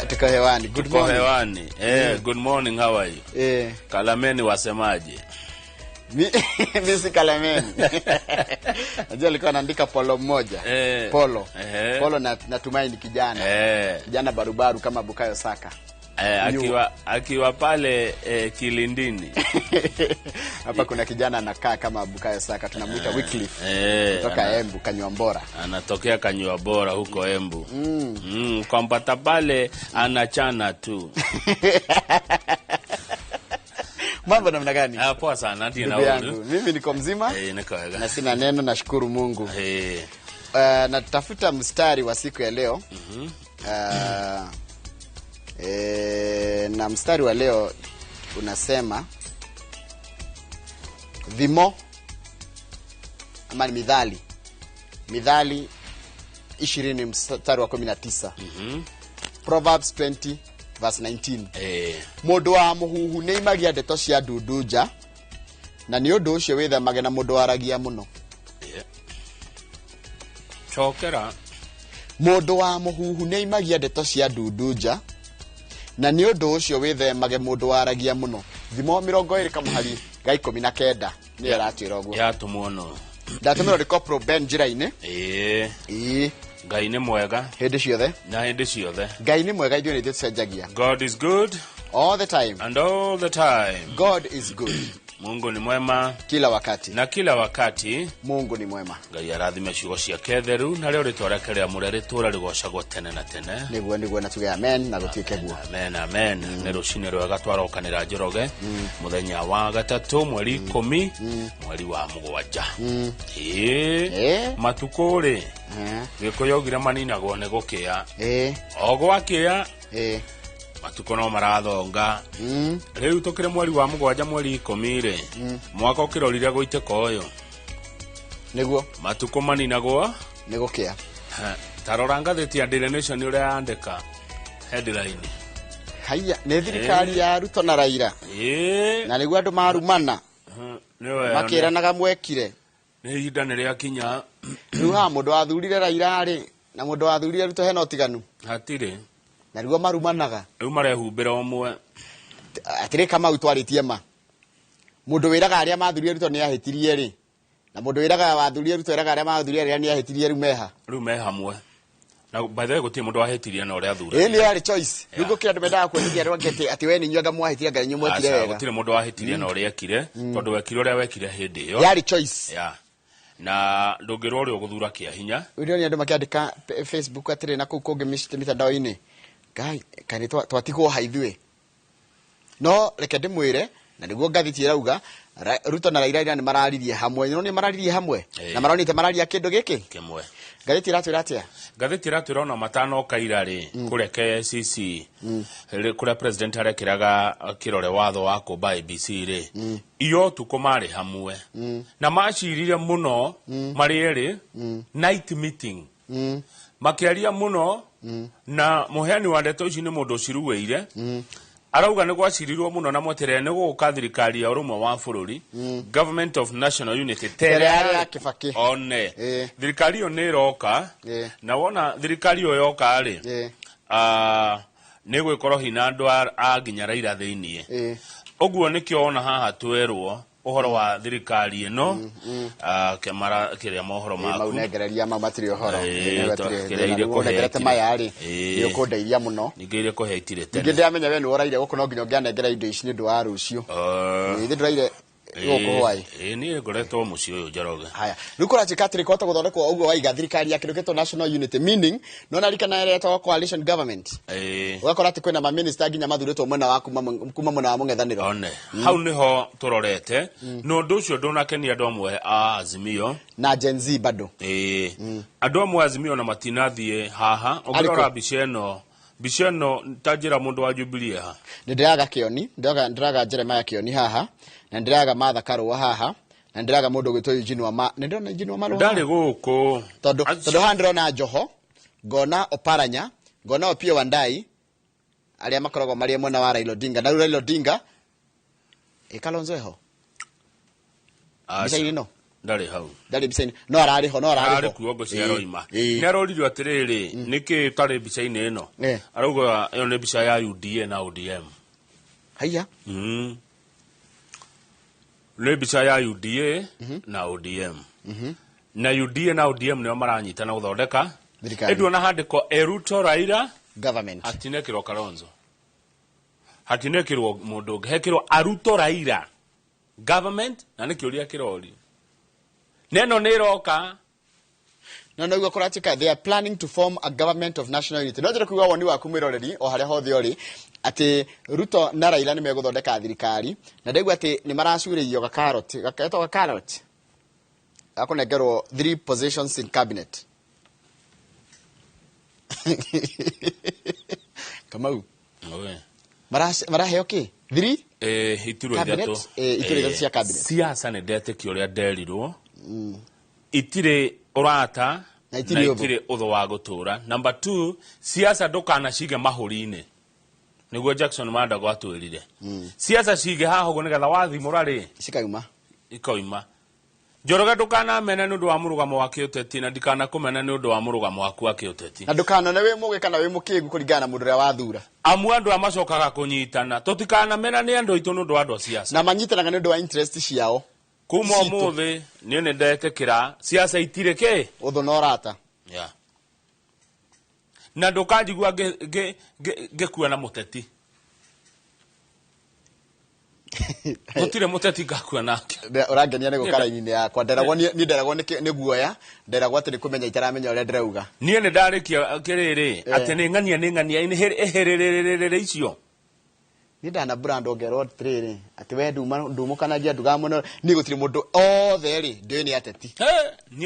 Tuko hewani. Good morning. Hewani. Good morning, how are you? Kalameni wasemaje? Mimi si Kalameni. Najua alikuwa anaandika Polo mmoja. Polo. Polo natumai ni kijana. Kijana barubaru kama Bukayo Saka. Akiwa pale Kilindini. Hapa kuna kijana anakaa kama Bukayo Saka, tunamuita Wycliffe. Kutoka Embu, Kanyuambora. Anatokea Kanyuambora huko Embu. Kwamba pale anachana tu. Mambo namna gani? Poa sana, ndio naona. Mimi niko mzima. Na sina neno, nashukuru Mungu. Natafuta mstari wa siku ya leo. Na mstari wa leo unasema Vimo ama Mithali 20 mstari wa 19. Proverbs 20 verse 19. Mundu wa muhuhu ne imagia ndeto cia ndunduja na ni undu ucio withemaga na mundu waragia muno. Chokera. Mundu wa muhuhu ne imagia ndeto cia ndunduja na ni undu ucio withemaga mundu waragia muno. Thimo 20 kamuhari ga 19 ni aratwira oguo. Ya tumuono. Ndatumira rikopro Ben Jiraine. Ngai ni mwega. Hindi ciothe. Na hindi ciothe. Ngai ni mwega, ithuĩ nĩ tũcenjagia. God is good. All the time. And all the time. God is good. Mungu ni mwema. Kila wakati. Na kila wakati. Mungu ni mwema. Ngai arathime ciugo ciake theru na rĩo rĩtwarekerea mũrere tũra rĩgocagwo tene na tene. Nĩguo na tuge amen na gũtuĩke guo. Amen. Nĩ rũcinĩ rwega twarokanĩra Njoroge. Mũthenya wa gatatu mweri 10 mweri wa mũgwanja. Matukũ rĩ. Gĩkũyũ gira maninagwo nĩ gũkĩa. Ogwakĩa. Matuko no marathonga. Riu tukire mweri wa mũgwanja mweri 10 ri. Mwaka ukirorire guiteka uyu. Niguo matuko maninagwo nĩ gũkĩa. Tarora ngathĩti ya Daily Nation ĩrĩa yandĩka headline. Haya, nĩ thirikari ya Ruto na Raila. Na nĩguo andũ marumana. Makĩranaga mwekire. Nĩ ihinda nĩ rĩakinya. Rĩu ha mũndũ wathurire Raila rĩ na mũndũ wathurire Ruto hena ũtiganu. Hatirĩ. Na rĩu marumanaga. Rĩu marehumbĩra ũmwe. Atĩrĩ kama utwarĩtie ma. Mũndũ wĩraga arĩa mathurire Ruto nĩ ahĩtirie rĩ. Na mũndũ wĩraga wathurire Ruto wĩraga arĩa mathurire arĩa nĩ ahĩtirie rĩu meha. Rĩu meha hamwe. Na by the way gũtirĩ mũndũ wahĩtirie na ũrĩa athura. Nĩ yarĩ choice. Rĩu gũkĩra andũ mendaga kwĩrĩgia rwangete atĩ we nĩ inyuĩ ngamwahĩtirie ngai inyuĩ mwekire wega. Gũtirĩ mũndũ wahĩtirie na ũrĩa ekire tondũ wekire ũrĩa wekire hĩndĩ ĩyo. Yarĩ choice. Na ndũngĩrwo ũrĩa ũgũthura kĩa hinya. Rĩu nĩ andũ makĩandĩka Facebook atĩrĩ na kũu kũngĩ mitandao-inĩ. Ngai kanĩ twatigwo haithuĩ. No reke ndĩmwĩre na nĩguo ngathĩti ĩrauga Ruto na Raila nĩ mararirie hamwe. Nĩ mararirie hamwe na maronite mararia kĩndũ gĩkĩ kĩmwe. Ngathĩti iratwĩra atĩa? Ngathĩti iratwĩra ona matano kaira rĩ kũrĩa KCC kũrĩa president arekĩraga kĩrore watho wa kũmba IEBC rĩ iyo tuko marĩ hamwe na macirire mũno marĩ erĩ night meeting makĩaria mũno na mũheani wa ndeto ici nĩ mũndũ ũciruĩire. Arauga nĩ gwacirirwo mũno na mweterere nĩ gũka thirikari ya ũrũmwe wa bũrũri Government of National Unity ya Kibaki. One thirikari ĩyo nĩ ĩroka na wona thirikari ĩyo yoka rĩ nĩ gwĩkorwo hina andũ a nginya Raila thĩinĩ. Ũguo nĩkĩo ona haha twerwo uhoro wa thirikari ĩno kemara kĩrĩa mohoro maku negereria mamatiri uhoro nĩgereire kũhegerete mayarĩ nĩ ũkũndeithia mũno ningĩ kũhe itire tene ningĩ ndamenya we nĩ woraire gũkũ no nginya ũngĩanengera indo ici nĩ ũndũ wa rũciũ ithe ndũraire gũkũ hwaĩ niĩ ngoretwo mũciĩ ũyũ Njoroge. Haya rĩu kũranjĩka atĩrĩ kũhota gũthondekwo ũguo waiga thirikari ya kĩndũ gĩtwo National Unity meaning no narikana ĩrĩa ĩtagwo coalition government. Ũgakora atĩ kwĩna ma-minister nginya mathurĩtwo mwena wa kuma mwena wa mũng'ethanĩro. Hau nĩho tũrorete na ũndũ ũcio ndũnakenia andũ amwe a Azimio na Gen Z bado. Andũ amwe Azimio na matinathiĩ haha ũngĩrora mbica ĩno ta njĩra mũndũ wa Jubilee haha. Ndĩraga Kĩoni, ndĩraga Jeremiah Kĩoni haha na ndĩraga Martha Karũa haha na ndĩraga mũndũ gwĩtwo Eugene Wamalwa. Nĩ ndĩrona Eugene Wamalwa ndarĩ gũkũ tondũ haha ndĩrona Njoho, ngona Oparanya, ngona Opiyo Wandayi arĩa makoragwo marĩ mwena wa Raila Odinga na Raila Odinga Kalonzo eho. Mbica-inĩ no ndari hau ndari bicaini no arariho ari kuongo cia roima ni aroririo atiriri niki tari bicaini ino arauga iyo ni bica ya UDA na ODM haya ni bica ya UDA na ODM na UDA na ODM nio maranyitana guthondeka edu na handiko Ruto Raila government hatinekirwo Kalonzo hatinekirwo mundu hekirwo Ruto Raila government na nikiuria kirori neno niroka no igwa kuratika they are planning to form a government of national unity no jira kuiwa woni waku mwiroreri o haria hothe ori ati Ruto na Raila ni meguthondeka thirikari na ndegwa ati ni maracuririo gakaeto carrot akonengerwo 3 positions in cabinet Kamau maraheo ki 3 ituro ithatu cia cabinet siasa ne ndete ki uria nderirwo itire urata na itire utho wa gutura. Number 2 siasa ndukana cige mahuri-ini niguo Jackson Manda gwatwirire siasa cige haho go nigetha wathimura ri ikoima Njoroge ndukana mena ni undu wa murugamo wa kiuteti na ndikana kumena ni undu wa murugamo waku wa kiuteti na ndukana ne wi muge kana wi mukingu kuringana mundu ria wathura amu andu amacokaga kunyitana tutikana mena ni andu itu ni undu wa andu siasa na manyitanaga ni undu wa interest ciao kuma umuthi ni ne ndetekira siasa itire ke uthu no rata na ndukajigua ngekua na muteti Mutire muteti gakua nake urangenia ni gukaraini yakwa nderagwo ni nderagwo ni guoya nderagwo ati ni kumenya itaramenya uria ndirauga nie ni ndarikia kiriri ati ni ngania ini ehererere icio ni ndana brand ongerwo training ati we ndumukanagia nduga muno ni gutire mundu othe ri ndio ni ateti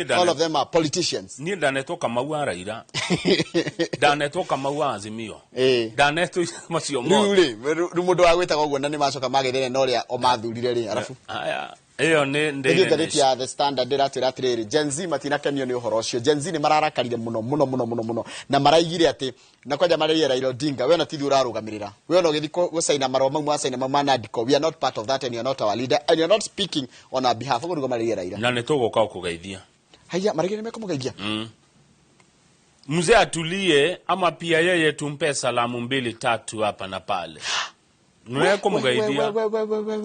all of them are politicians ni ndanetwo Kamau Raila ndanetwo Kamau Azimio ndanetwo macio mo ri mundu wa gwitaga uguo na ni macoka magethene no ria o mathurire ri arafu aya iyo ni ndende ya the standard iratira atiriri Gen Z matina kenio ni uhoro ucio Gen Z ni mararakarire muno na maraigire ati na kwaja maraiye Raila Odinga we na tithi urarugamirira we no githi gusaina maroma mau asaina mama ndiko we are not part of that and you are not our leader and you are not speaking on our behalf guruga maraiye Raila na nituguka kugeithia haya maraiye nimekumugeithia mzee atulie ama pia yeye tumpe salamu 2-3 hapa na pale Nweko mugaidia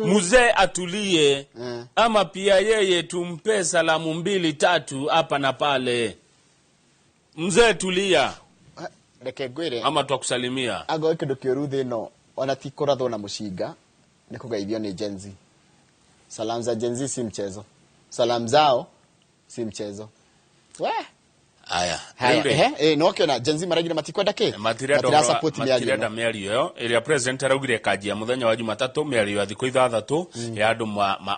mzee atulie ama pia yeye tumpe salamu 2-3 hapa na pale mzee tulia reke gwire ama twakusalimia ago kindo kiuruthi no ona ti kurathwo na mushinga ni kugaithio ni Gen Z salamu za Gen Z si mchezo salamu zao si mchezo aya no kiona Gen Z maragira matikwenda ki matira support miario yo area president araugire kajia muthenya wa Jumatatu miario ya thiko 6 ya andu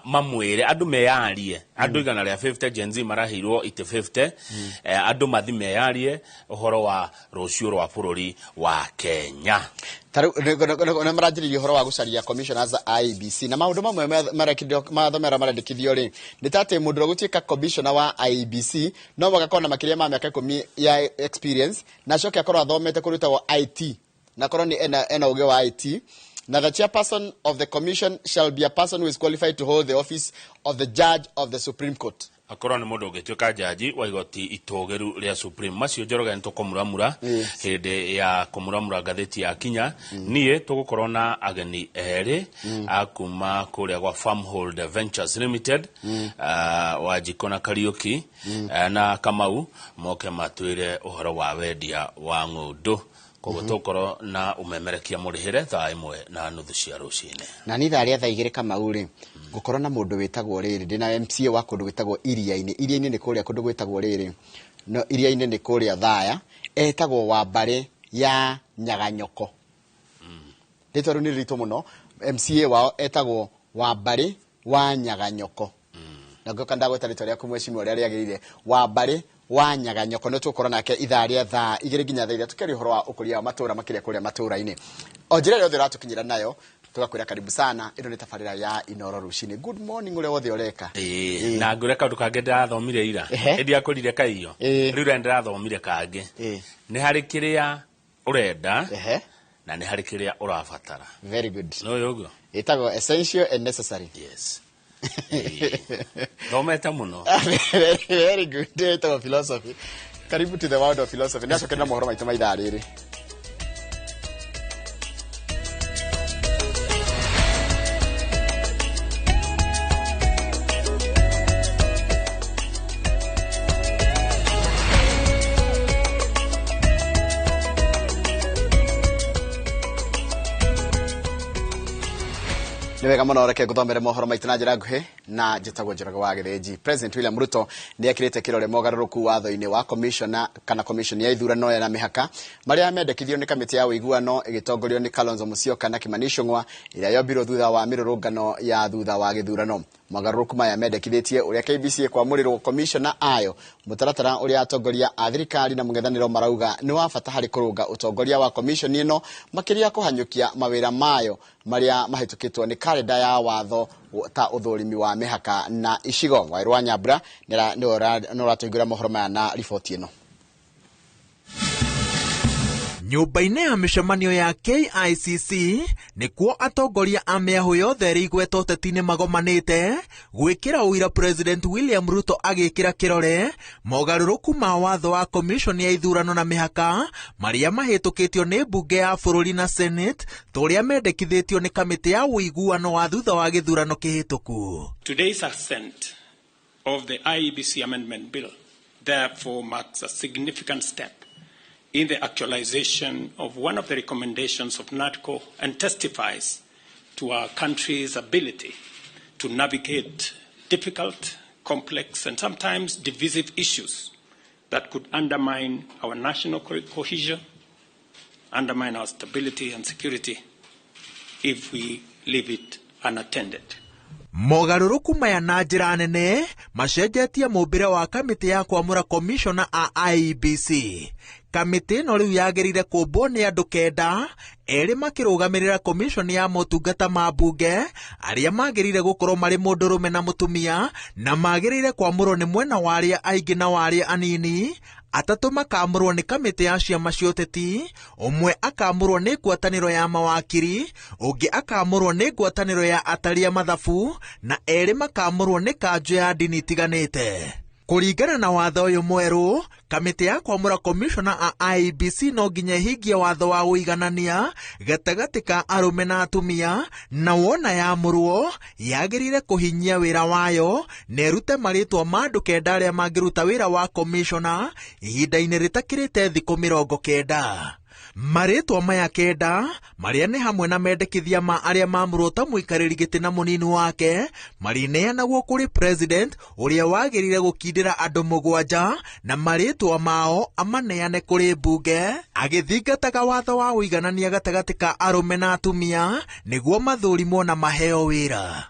mamwire andu meyarie andu igana ria 50 Gen Z marahirwo ite 50 andu mathi meyarie uhoro wa rucio rwa bururi wa Kenya taru na marajiri uhoro wa gucaria commissioners IEBC na maundu mamwe marakidio mathomera marandikithio ri nitate mundu gutuika commissioner wa IEBC no bagakona makiria ma miaka 10 ya experience na coke akorwo athomete kuruta wa IT na korwo ni ena uge wa IT na the chairperson of the commission shall be a person who is qualified to hold the office of the judge of the Supreme Court akorwo ni mundu ugituika jaji wa igoti itogeru ria Supreme macio Njoroge nitukomuramura hindi ya kumuramura gatheti ya Kinya nie tugukorwo na ageni eri akuma kuria gwa Farmhold Ventures Limited wa Jikona Kariuki na Kamau moke matwire uhoro wa wendia wa ng'undu koguo tukoro na umemerekia murihire thaa 1:30 cia rucine na ni thaa ria thaa 2 Kamau ri gukorwo na mundu witagwo riri ndina MCA wa kundu witagwo Iria-ini ni kuria kundu witagwo riri no Iria-ini ni kuria Thaya etagwo Wambare ya Nyaganyoko ritoro ni rito muno MCA wao etagwo Wambare wa Nyaganyoko na goka ndagweta rito ria kumweshimwa ria riagirire Wambare wa Nyaganyoko no tukoro nake itharia thaa 2 nginya thaa 3 tukeri uhoro wa ukuria wa matura makiria kuria matura-ini onjira rio thira tukinyira nayo tugakwira karibu sana ino ni tafarira ya Inoro rucini good morning ule wothe oreka na ngure kaundu kange ndirathomire ira endi akurire kaiyo riu ndirathomire kange ni hari kiria urenda na ni hari kiria urabatara very good no yogo itago essential and necessary yes Thomete muno. Very good. Data of philosophy. Karibu to the world of philosophy. Ndio kenda mohoro maitu maithaa riri. Niwega muno reke guthomere mohoro maitu na njira nguhi na njitagwo Njoroge wa Githinji. President William Ruto ni akirite kirore mogaruruku watho-ini wa commissioner kana commission ya ithurano ya mihaka maria mendekithio ni kamiti ya uiguano igitongorio ni Kalonzo Musyoka na Kimani Ichung'wa iria yombirwo thutha wa mirurungano ya thutha wa githurano. Mogaruruku maya mendekithitie uria KBC kwamurirwo commissioner ayo mutaratara uria atongoria a thirikari na mung'ethaniro marauga ni wa bata hari kurunga utongoria wa commission ino makiria kuhanyukia mawira mayo maria mahitukitwo ni kalenda ya watho ta uthurimi wa mihaka na icigo. Wairu wa Nyambura ni uratuigura mohoro maya na riboti ino. Nyumba-inĩ ya mĩcemanio ya KICC nĩkuo atongoria a mĩahũ yothe ĩrĩ igweta ũteti-inĩ magomanĩte gwĩkĩra ũira President William Ruto agĩkĩra kĩrore mogarũrũku ma watho wa commission ya ithurano na mĩhaka marĩa mahĩtũkĩtio nĩ mbunge ya bũrũri na Senate tũrĩa mendekithĩtio nĩ kamĩtĩ ya ũiguano wa thutha wa gĩthurano kĩhĩtũku. Today's assent of the IEBC amendment bill therefore marks a significant step in the actualization of one of the recommendations of NADCO and testifies to our country's ability to navigate difficult, complex, and sometimes divisive issues that could undermine our national cohesion, undermine our stability and security if we leave it unattended. Mogaruruku maya na njĩra nene macenjetie mũmbĩre wa kamĩtĩ ya kwamũra commissioner a IEBC. Kamĩtĩ ĩno rĩu yagĩrĩire kũmbwo nĩ andũ 9 erĩ makĩrũgamĩrĩra commission ya motungata ma mbunge arĩa magĩrĩire gũkorwo marĩ mũndũrũme na mũtumia na magĩrĩire kwamũrwo nĩ mwena wa arĩa aingĩ na wa arĩa anini. Atatũ makamũrwo nĩ kamĩtĩ ya ciama cia ũteti, ũmwe akamũrwo nĩ ngwatanĩro ya mawakiri, ũngĩ akamũrwo nĩ ngwatanĩro ya ataria mathabu na erĩ makamũrwo nĩ kanjũ ya ndini itiganĩte. Kũringana na watho ũyũ mwerũ, kamĩtĩ ya kwamũra commissioner a IEBC no nginya ihingie watho wa ũiganania gatagatĩ ka arũme na atumia, na wona yamũrwo yagĩrĩire kũhinyia wĩra wayo na ĩrute marĩtwa ma andũ 9 arĩa mangĩruta wĩra wa commissioner ihinda-inĩ rĩtakĩrĩte thikũ 90. Marĩtwa maya 9 marĩa nĩ hamwe na mendekithia ma arĩa mamũrwo ta mũikarĩri gĩtĩ na mũnini wake marĩneanagwo kũrĩ president ũrĩa wagĩrĩire gũkindĩra andũ 7 na marĩtwa mao amaneane kũrĩ mbunge agĩthingataga watho wa ũiganania gatagatĩ ka arũme na atumia nĩguo mathũrimwo na maheo wĩra.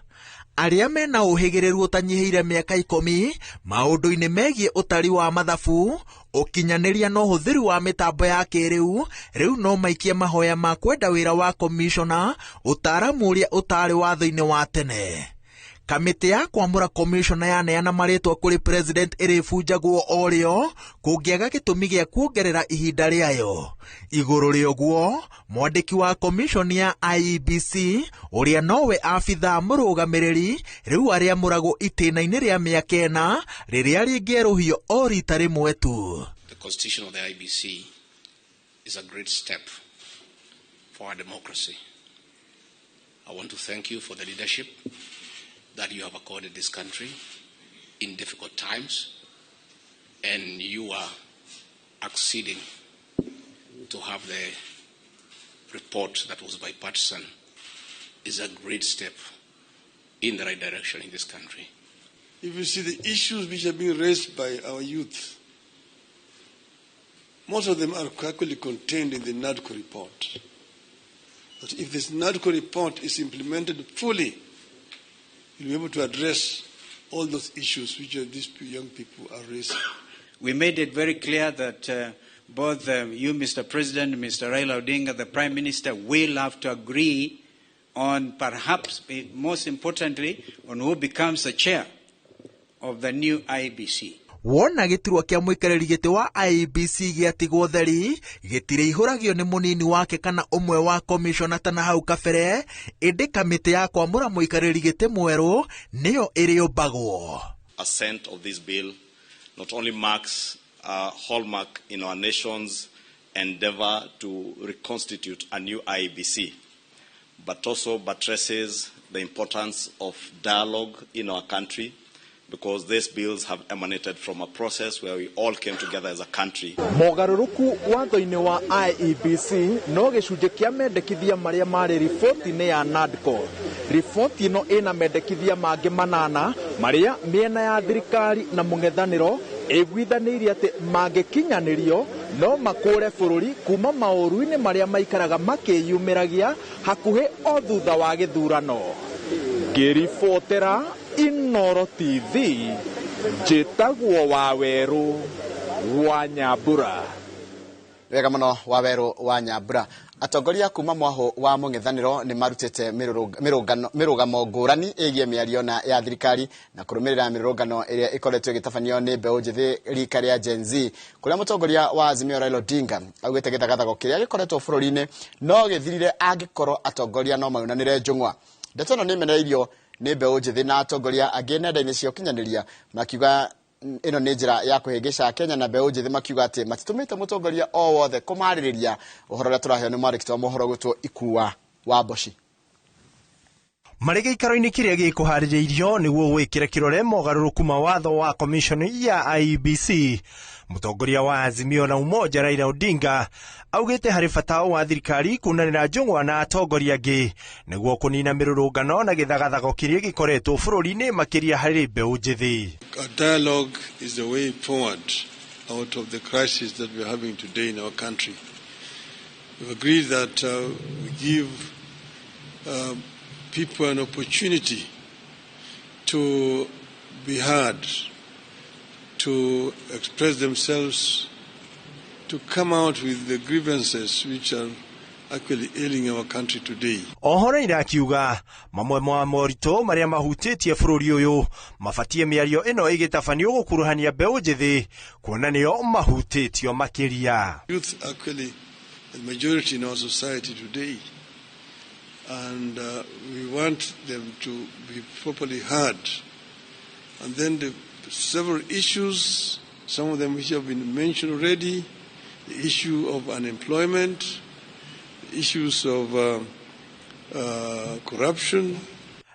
Arĩa mena ũhĩgĩrĩru ũtanyihĩire mĩaka 10 maũndũ-inĩ megiĩ ũtari wa mathabu, ũkinyanĩria na ũhũthĩri wa mĩtambo ya kĩrĩu rĩu no maikie mahoya ma kwenda wĩra wa commissioner ũtaaramu ũrĩa ũtarĩ watho-inĩ wa tene. Kamĩtĩ ya kwamũra commissioner yaneana marĩtwa kũrĩ president ĩrĩbunjagwo o rĩo kũngĩaga gĩtũmi gĩa kuongerera ihinda rĩayo. Igũrũ rĩoguo, mwandĩki wa commission ya IEBC ũrĩa nowe abithaa mũrũgamĩrĩri rĩu arĩamũragwo itĩna-inĩ rĩa mĩaka 4 rĩrĩa rĩngĩerũhio o rita rĩmwe tu. The constitution of the IEBC is a great step for our democracy. I want to thank you for the leadership that you have accorded this country in difficult times, and you are acceding to have the report that was bipartisan is a great step in the right direction in this country. If you see the issues which are being raised by our youth, most of them are actually contained in the NADCO report. But if this NADCO report is implemented fully, you'll be able to address all those issues which these young people are raising. We made it very clear that both you, Mr. President, Mr. Raila Odinga, the Prime Minister, will have to agree on, perhaps most importantly, on who becomes the chair of the new IEBC. wona giturwa kia muikariri giti wa IEBC giatigwo theri gitire ihuragio ni munini wake kana umwe wa commissioner tana hau kabere, indi kamiti ya kwamura muikariri giti mweru niyo iriumbagwo. Assent of this bill not only marks a hallmark in our nation's endeavor to reconstitute a new IEBC, but also buttresses the importance of dialogue in our country, because these bills have emanated from a process where we all came together as a country. Mogaruruku watho-ini wa IEBC no gicunji kia mendekithia maria mari riboti-ini ya NADCO. Riboti ino ina mendekithia mangi manana maria miena ya thirikari na mung'ethaniro igwithanirie ati mangikinyanirio no makure bururi kuma mauru-ini maria maikaraga makiyumiragia hakuhi o thutha wa githurano. Ngiribotera Inooro TV, njĩtagwo Waweru wa Nyambura. Wega muno Waweru wa Nyambura. Atongoria kuma mwaho wa mung'ethaniro ni marutite mirugamo ngurani igie miario na ya thirikari na kurumirira mirugano iria ikoretwo gitafanio ni mbeũ njithi rika ria Gen Z, kuria mutongoria wa Azimio Raila Odinga augite githagathago kiria gikoretwo bururi-ini no githirire angikorwo atongoria no maunanire njung'wa. Ndeto ino ni meneirio ni mbeũ njithi na atongoria angi nenda-ini cia ukinyaniria makiuga ino ni njira ya kuhingisha Kenya, na mbeũ njithi makiuga ati matitumite mutongoria o wothe kumaririria uhoro uria turaheo ni mwandiki wa mohoro gwitwo Ikua wa Boshi. Marĩ gĩikaro-inĩ kĩrĩa gĩkũharĩrĩirio nĩguo gwĩkĩra kĩrore mogarũrũku ma watho wa commission ya IEBC, mutongoria wa Azimio na Umoja Raila Odinga augĩte harĩ bata wa thirikari kunanĩra njũng'wa na atongoria angĩ nĩguo kũnina mĩrũrũngano na gĩthagathago kĩrĩa gĩkoretwo bũrũri-inĩ makĩria harĩ mbeũ njithi. A dialogue is the way forward out of the crisis that we are having today in our country. We've agreed that we give people an opportunity to be heard, to express themselves, to come out with the grievances which are actually ailing our country today. Ohoro irakiuga mamwe ma moritũ maria mahutĩtie bũrũri ũyũ mabatie mĩario ĩno ĩgĩtabanio gũkuruhania mbeũ njithi kuona nĩo mahutĩtio makĩria. Youth actually the majority in our society today, and we want them to be properly heard. And then the several issues, some of them which have been mentioned already, the issue of unemployment, issues of corruption.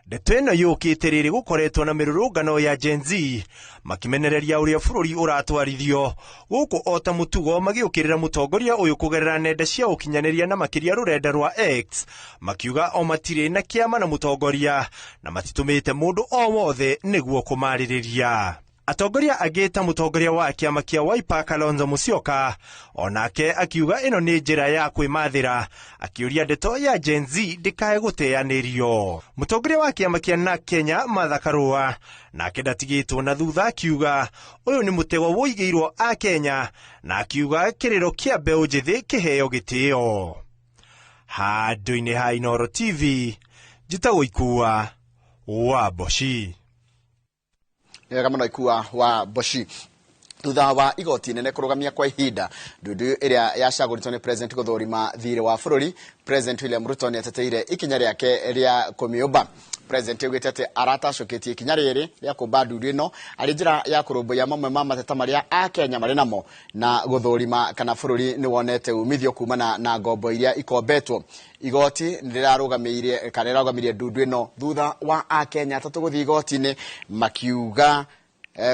Ndeto ĩno yũkĩte rĩrĩ gũkoretwo na mĩrũrũngano ya Gen Z makimenereria ũrĩa bũrũri ũratwarithio gũkũ o ta mũtugo magĩũkĩrĩra mũtongoria ũyũ kũgerera nenda cia ũkinyanĩria na makĩria rũrenda rwa X, makiuga o matirĩ na kĩama na mũtongoria na matitũmĩte mũndũ o wothe nĩguo kũmarĩrĩria. Atongoria angĩ ta mũtongoria wa kĩama kĩa Wiper Kalonzo Musyoka onake akiuga ĩno nĩ njĩra ya kwĩmathĩra, akĩũria ndeto ya Gen Z ndĩkae gũteanĩrio. Mũtongoria wa kĩama kĩa NARC Kenya Martha Karua nake ndatigĩtwo na thutha, akiuga ũyũ nĩ mũtego woigĩirwo a Kenya, na akiuga kĩrĩro kĩa mbeũ njithi kĩheo gĩtĩo. Handũ-inĩ ha Inooro TV, njĩtagwo Ikua wa Boshi. Wega muno Ikua wa Boshi. Thutha wa igoti nene kurugamia kwa ihinda ndundu iria yacagũrĩtwo ni president gũthũrima thirĩ wa bũrũri, President William Ruto nĩ ateteire ikinya rĩake rĩa kũmĩũmba. President augĩte atĩ aratacũkĩtie ikinya rĩrĩ rĩa kũmba ndundu ĩno arĩ njĩra ya kũrũmbũiya mamwe ma mateta marĩa a Kenya marĩ namo na gũthũrima kana bũrũri nĩ wonete umithio kumana na ngombo iria ikombetwo. Igoti nĩrĩrarũgamirie kana rĩrarũgamirie ndundu ĩno thutha wa a Kenya atatũ gũthiĩ igoti-inĩ makiuga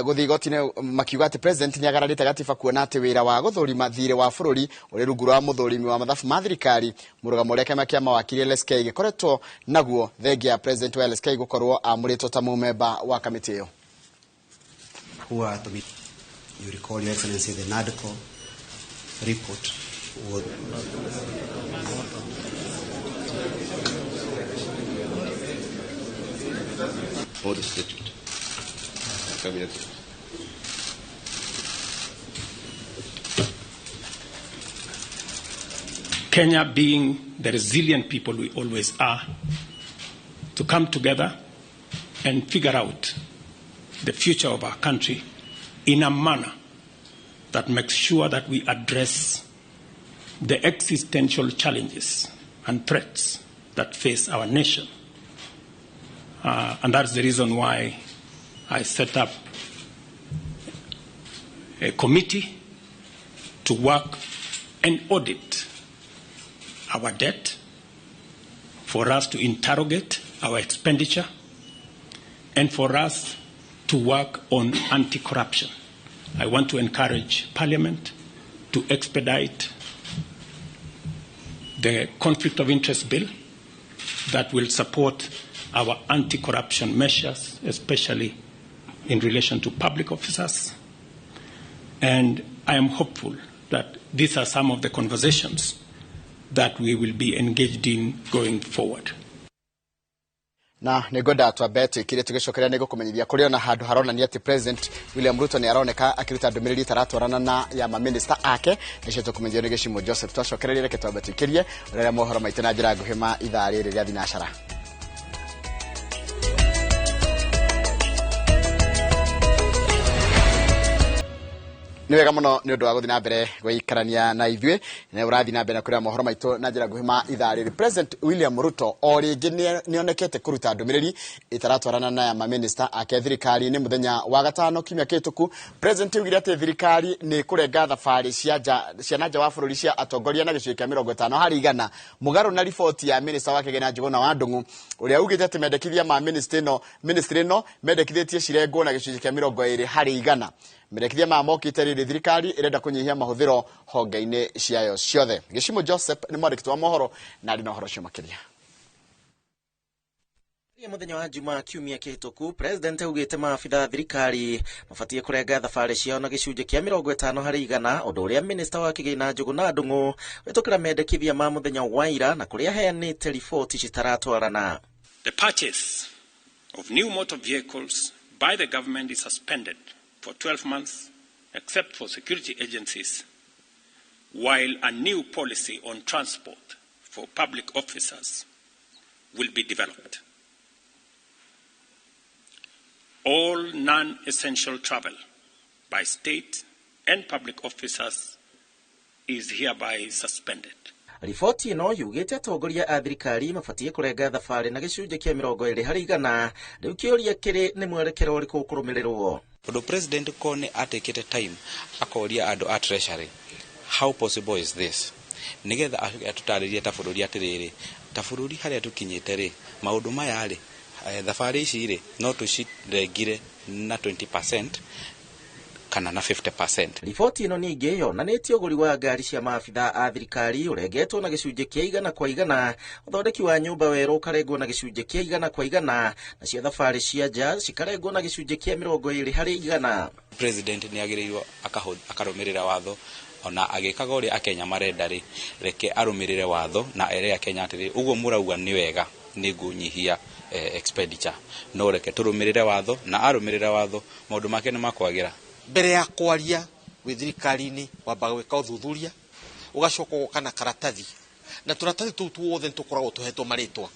guthi igoti-inĩ makiuga atĩ president nĩ agararĩte gatiba kuona atĩ wĩra wa gũthũrima thirĩ wa bũrũri ũrĩ rungu rwa mũthũrimi wa mathabu ma thirikari. Mũrũgamo ũrĩa kĩama kĩa mawakiri LSK gĩkoretwo naguo thengia president wa LSK gũkorwo amũrĩtwo ta mũmemba wa kamĩtĩ ĩyo. You recall, Your Excellency, the NADCO report would for the statute. Kenya, being the resilient people we always are, to come together and figure out the future of our country in a manner that makes sure that we address the existential challenges and threats that face our nation. And that's the reason why I set up a committee to work and audit our debt, for us to interrogate our expenditure, and for us to work on anti-corruption. I want to encourage Parliament to expedite the conflict of interest bill that will support our anti-corruption measures, especially in relation to public officers. And I am hopeful that these are some of the conversations that we will be engaged in going forward. Na negoda twabete kire tugicokeria nego kumenyithia kuri ona handu haronania ati President William Ruto ni aroneka akiruta ndumiriri taratwarana na ya ma minister ake nicio tukumenyithia ni Gishimo Joseph twacokereria reke twabete kirie uria mohoro maitu na njira nguhima ithaa riri ria thinashara. Niwega muno ni undu wa guthina mbere gwikarania na ithue na urathi na mbere kuria mohoro maitu na njira nguhima ithaa riri. President William Ruto oringi ni onekete kuruta ndumiriri itaratwarana na ya ma minister ake thirikari ni muthenya wa gatano kimya kituku. President ugire ati thirikari ni kurenga thabari cia nanja wa bururi cia atongoria na gicui kia 50 hari igana mugaru na ripoti ya minister wake Gena Njuguna wa Ndungu uria ugite ati mendekithia ma ministry no mendekithitie cirengo na gicui kia 20 hari igana. Mendekithia ma mokite riri thirikari irenda kunyihia mahuthiro honge-ini ciayo ciothe. Gishimo Joseph ni mwandiki wa mohoro na ari na horo cio makiria. Muthenya wa Juma kiumia kihituku president augite maafitha thirikari mafatie kurenga thabari ciao na gicunje kia 50 hari igana undu uria minister wa Gena Njuguna Ndungu wetukira mendekithia ma muthenya wa ira na kuria heanite ripoti citaratwarana. The purchase of new motor vehicles by the government is suspended for 12 months, except for security agencies, while a new policy on transport for public officers will be developed. All non-essential travel by state and public officers is hereby suspended. Ripoti ino yugite atongoria a thirikari mafatie kurenga thabari na gicunje kia 20 hari igana riu kioria kiri ni mwerekero uriku kurumirirwo. Undu president kone atekete time akoria andu a treasury, how possible is this? Nigetha atutaririe ta bururi atiriri ta bururi haria tukinyite ri maundu maya ri thabari ici ri no tucirengire na 20% kana na 50%. Ripoti ino ningi yonanitie uguri wa ngari cia maafitha a thirikari urengetwo na gicunje kia 100% uthondeki wa nyumba weru ukarengwo na gicunje kia 100% na cia thabari cia nja cikarengwo na gicunje kia 20 hari igana. President ni agirirwo akarumirira watho ona agikaga uri akenya marenda ri reke arumirire watho na ere akenya atiri uguo murauga ni wega ni ngunyihia expenditure no reke turumirire watho na arumirire watho maundu make ni makwagira. Mbere ya kwaria wi thirikari-ini wamba gwika uthuthuria ugacoka gukana karatathi na turatathi tu tuothe tukoragwo tuhetwo maritwa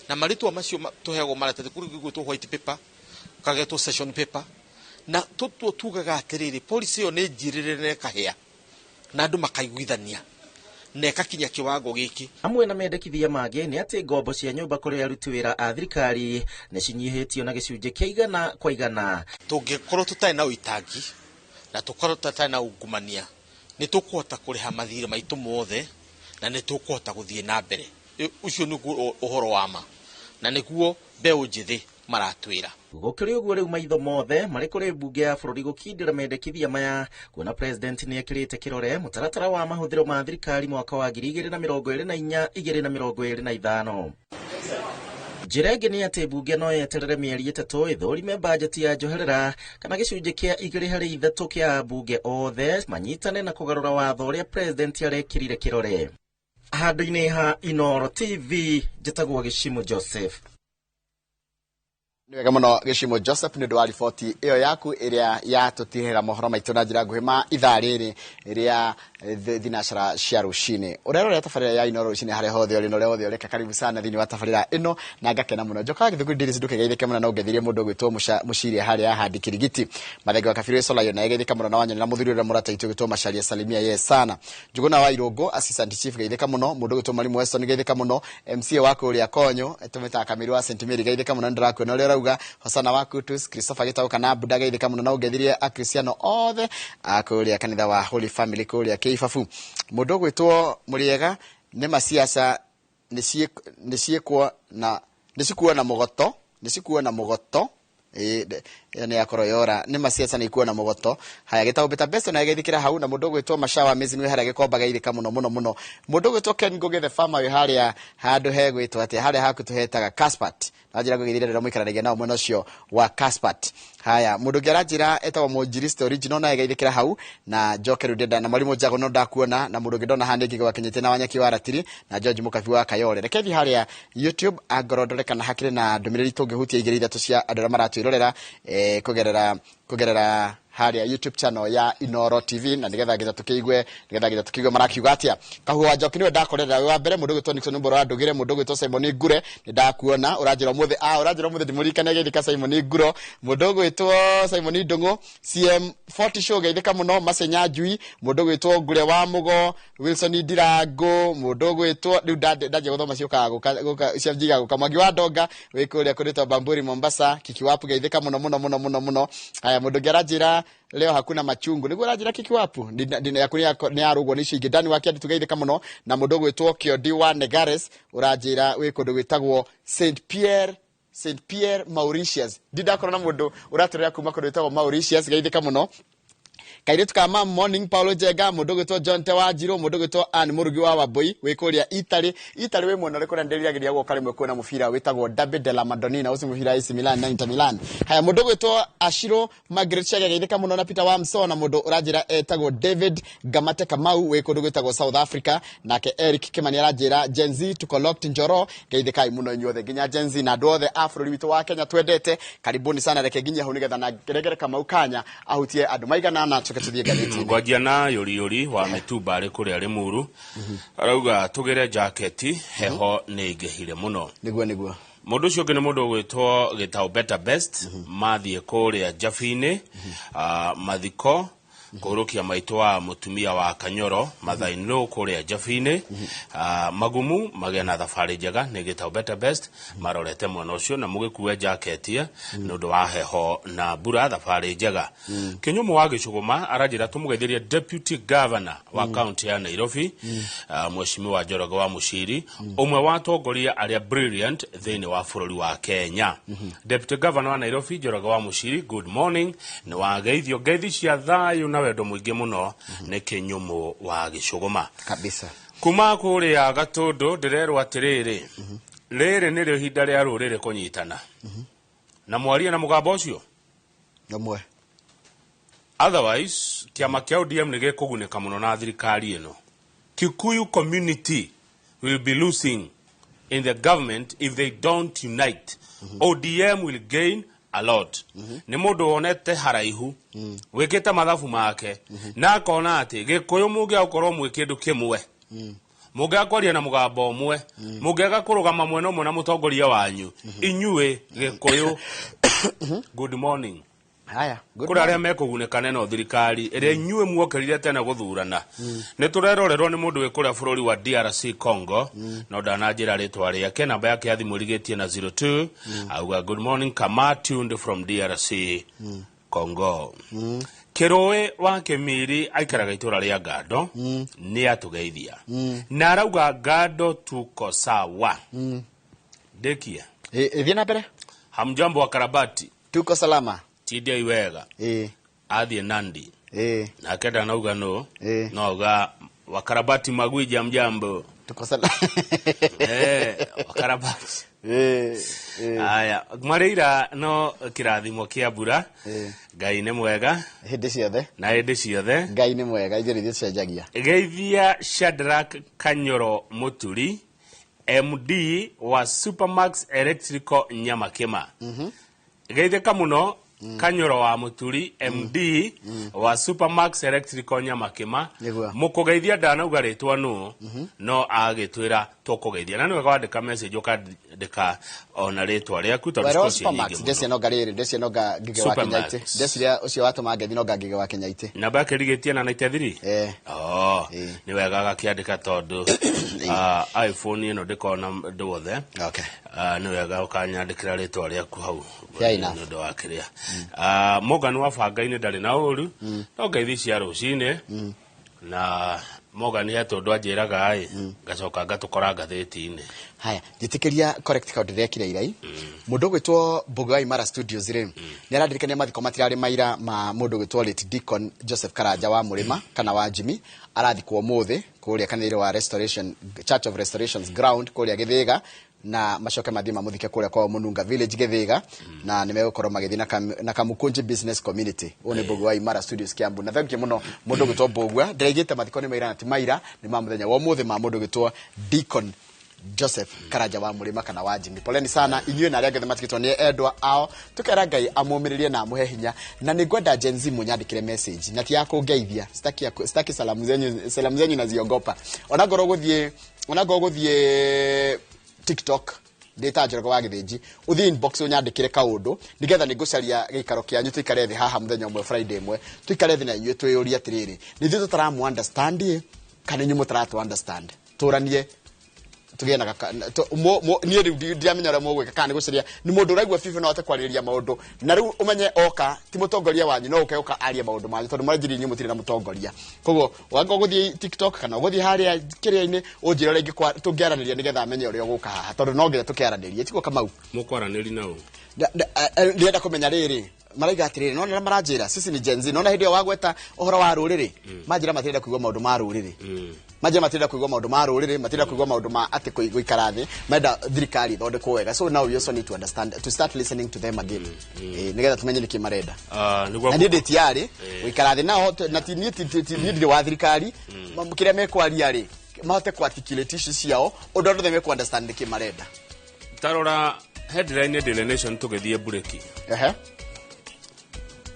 na maritwa macio tuhego maratathi kuri gwitwo white paper kagetwo session paper na tugaga atiriri policy yo ni njirire kahia na andu makaiguithania na kakinya kiwango giki. Amwe na mendekithia mangĩ ni ati ngombo cia nyumba kuri aruti wira a thirikari ni cinyihitio na gicunje kia 100%. Tungikorwo tutai na uitangi na tukorwo tutai na ungumania ni tukuhota kuriha mathire maitu mothe na ni tukuhota guthie na mbere. Ucio ni uhoro wa ma na niguo mbeu njithi maratwira. Gukiri uguo riu maitho mothe mari kuri bunge ya bururi gukindira mendekithia maya kuona president ni ekirite kirore mutaratara wa mahuthiro ma thirikari mwaka wa 2024-2025. Jirege ni ati bunge no yeterere mieri 3 ithurime budget ya njoherera kana gicunje kia 2/3 kia bunge othe manyitane na kugarura watho uria president arekirire kirore. Handu-ini ha Inoro TV, njitagwo Gishimo Joseph. Ni wega muno Gishimo Joseph ni ndwa riboti iyo yaku iria yatutihira mohoro maitu na njira nguhima ithaa riri iria thinashara cia rucini urero tafarira ya Inooro rucini hare hothe uri no reo reka karibu sana thini wa tafarira ino na ngakena muno joka githugu ndiri sinduke geithike muno na ungethirie mundu gwitwo mushiri hare ya handi kirigiti mathege wa kafiru sola yo na geithike muno na wanyana na muthuri uri murata itu gwitwo masharia salimia sana njuguna wa Irogo assistant chief geithike muno mundu gwitwo Mwalimu Weston geithike muno MCA wako uri akonyo etumeta Kamiru wa St Mary geithike muno ndiraku no rauga Hosana Wakutus Christopher Gitau kana Budaga ithika muno na ugethirie a Cristiano othe akuria kanitha wa Holy Family kuria Keifafu mundu gwitwo Muriega ni masiasa niciekwo na nicikuwa na mugoto ni akoroyora ni masiasa ni kuwa na mugoto haya Gitau beta best na gethikira hau na mundu gwitwo Mashawa Mizi ni hara gikomba gaithika muno mundu gwitwo Ken Ngugi the farmer we haria handu he gwitwo ati haria hakutuhetaga Caspat najira gugithira ndira muikaranagia nao mwena ucio wa Caspat haya mundu ngerajira etwa Mojirist original na geithikira hau na Joker Udenda na Mwalimu Jago no ndakuona na mundu ngidona handi ngigo wakinyite na Wanyaki wa Ratiri na George Mukabi wa Kayole rekethi haria YouTube agorodoreka hakire na ndumiriri tungihutia igiri ithatu cia andura maratwirorera kugerera haria YouTube channel ya Inooro TV na nigetha githa tukigwe marakiuga atia kahuwa wa Njoki niwe ndakorera wa mbere mundu gwitwo Nixon Mboro andugire mundu gwitwo Simon Ngure ni ndakuona urajira muthe ndimurikane geithika Simon Nguro mundu gwitwo Simon Ndungu CM40 show geithika muno Masenya Njui mundu gwitwo Ngure wa Mugo Wilson Ndirango mundu gwitwo riu ndaje guthoma ciuka ciajiga gukamwagi wa Ndonga wikuria kurita Bamburi Mombasa Kikiwapu geithika muno haya mundu ngerajira leo hakuna machungu niguo rajira Kikiwapu ndina yakuria ni arugwo ni cingi ndani wake tugeithika muno na mundu gwitwo Kiodiwa Negares urajira wikundu gwitagwo St Pierre Mauritius ndidakorana mundu uraturira kuma kundu gwitagwo Mauritius geithika muno Kairetu kama morning Paulo Jega mundu gwitwo John Tewajiro mundu gwitwo Anne Murugi wa Waboi wikuria Italy we mwana rekora nderiragiria gwo karimwe kuona mufira witagwo David de la Madonnina usi mufira AC Milan na Inter Milan haya mundu gwitwo Ashiro Margaret Chege geithika muno na Peter Wamso na mundu urajira etagwo David Gamate Kamau wikundu gwitagwo South Africa nake Eric Kimani arajira Gen Z tuko locked Njoro geithika muno inyuothe ginya Gen Z na ndothe afro witũ wa Kenya twendete karibuni sana reke ginya hu nigetha na geregere Kamau kanya ahutie andu maigana na ngwajia na yuri wa Mituba ari kuri ari Muru arauga tugire jacket heho ni ngehire muno niguo mundu cio ngene mundu gwitwo Gitau Better Best mathie kuri Jafine mathiko kurukia maitwa wa mutumia wa Kanyoro mathaino kuri Jafine magumu magena thafari njega ni Gitau Better Best marorete mwana ucio na mugikuwe jacket ya nundu wa heho na bura thafari njega Kinyumu wa Gicuguma arajira tumugeithiria deputy governor wa county ya Nairobi Mheshimiwa Njoroge wa Mushiri umwe wa atongoria aria brilliant thini wa bururi wa Kenya deputy governor wa Nairobi Njoroge wa Mushiri good morning ni wa geithio geithi cia thayu na wendo mwingi muno ni Kinyumu wa Gicuguma kabisa kuma kuri ya Gatundu ndirerwa atiriri riri ni rio hinda ria rurire kunyitana na mwaria na mugambo ucio namwe otherwise kiama kia ODM ni gikuguneka muno na thirikari ino Kikuyu community will be losing in the government if they don't unite ODM will gain a lot ni mundu wonete haraihu wikite mathabu make na akona ati Gikuyu muge ukorwo mwe kindu kimwe muge akwaria na mugambo umwe muge agakurugama mwena umwe na mutongoria wanyu inyue Gikuyu good morning haya kuri aria mekugunekane no thirikari iria inyue muokerire tena guthurana ni turerorerwo ni mundu wikuria bururi wa DRC Congo no ndanajira ritwa riake namba yake ya thimu rigetie na 02 auga good morning Kama tuned from DRC Congo Kiroi wa Kimiri aikaraga itura ria Gado ni atugeithia na arauga Gado tuko sawa dekia thiena mbere hamjambo wa Karabati tuko salama Tidia iwega athie Nandi na kenda nauga no noga Wakarabati Magwija mjambo tuko salama Wakarabati aya Mareira no kirathimo kia bura Ngai ni mwega hindi ciothe na hindi ciothe Ngai ni mwega ithiri thie cenjagia geithia Shadrack Kanyoro Muturi MD wa Supermax Electrical Nyamakema geitheka muno Kanyoro wa Muturi MD wa Supermax Electrical Nyamakima mukugeithia ndanauga ritwa no agitwira tukugeithia na niwe kwandika message ukandika ona ritwa riaku ta Supermax ndese no garire ndese no gige wa Kenyaite ndese ucio watuma ngethi no gige wa Kenyaite namba yake rigetie na 93 ni wega gakiandika tondu iPhone ino ndikona ndothe ni wega ukanyandikira ritwa riaku hau ndo wakiria Morgan wa Fangaine ndari na uru no ngeithi cia rucine na Morgan yeto ndwanjiraga ai ngacoka ngatukora ngatheti-ini haya njitikiria correct code rekire irai mundu gwitwo Bogai Mara Studios ni arandirikania mathiko matirari maira ma mundu gwitwo late Deacon Joseph Karanja wa Murima kana wa Jimmy arathikwo muthi kuria kanire wa Restoration Church of Restorations ground kuria Githiga na macoke mathima muthike kuria kwa Mununga village Githiga na nimegukorwo magithi na Kamukunji business community one Bogai Mara Studios Kiambu na thank you muno mundu gwitwo Bogwa ndirigite mathiko ni maira na ti maira ni ma muthenya wa muthi ma mundu gwitwo Deacon Joseph Karanja wa Murima kana wa Jimmy poleni sana inyuĩ na arĩa angĩ matikĩtwo nĩ endwa ao tukera Ngai amũmĩrĩrie na amũhe hinya na nĩ ngwenda Gen Z mũnyandĩkĩre message na ti ya kũngeithia sitaki salamu zenyu na ziongopa ona ngoro gũthiĩ TikTok data njoro wa githĩnji uthi inbox ũnyandĩkĩre kaũndũ nigetha nĩngũcaria gĩikaro kĩanyu tuikare thĩ haha mũthenya ũmwe Friday ĩmwe tuikare thĩ na inyuĩ twĩyũria atĩrĩrĩ nĩ ithuĩ tũtaramu understand kana inyuĩ mũtaratu understand tũranie tugena ni ndiamenya ra mogwe kana guciria ni mundu uraigwa fifa no ate kwarĩrĩria maundu na riu umenye oka ti mutongoria wanyu no uka aria maundu manyu tondu marajiri nyu mutire na mutongoria koguo wanga guthii TikTok kana guthii haria kiria-ini unjira ringi tungiaraniria nigetha amenye uria guka haha tondu no nginya tukiaraniria tiko kamau mukwaraniri nao ndienda kumenya riri maraiga atiriri no maranjira sisi ni Gen Z no na hindi wagweta uhoro wa ruriri manjira matirenda kuigwa maundu ma ruriri maje matirenda kuigwa maundu ma ruriri matirenda kuigwa maundu ma ati guikara thi menda thirikari thondekwo wega so now you also need to understand to start listening to them again nigetha tumenye niki marenda na ndi tiari guikara thi nao na ti ni wa thirikari kiria mekwaria ri mahote ku articulate issues ciao undu them ku understand niki marenda tarora headline Daily Nation tugethie bureki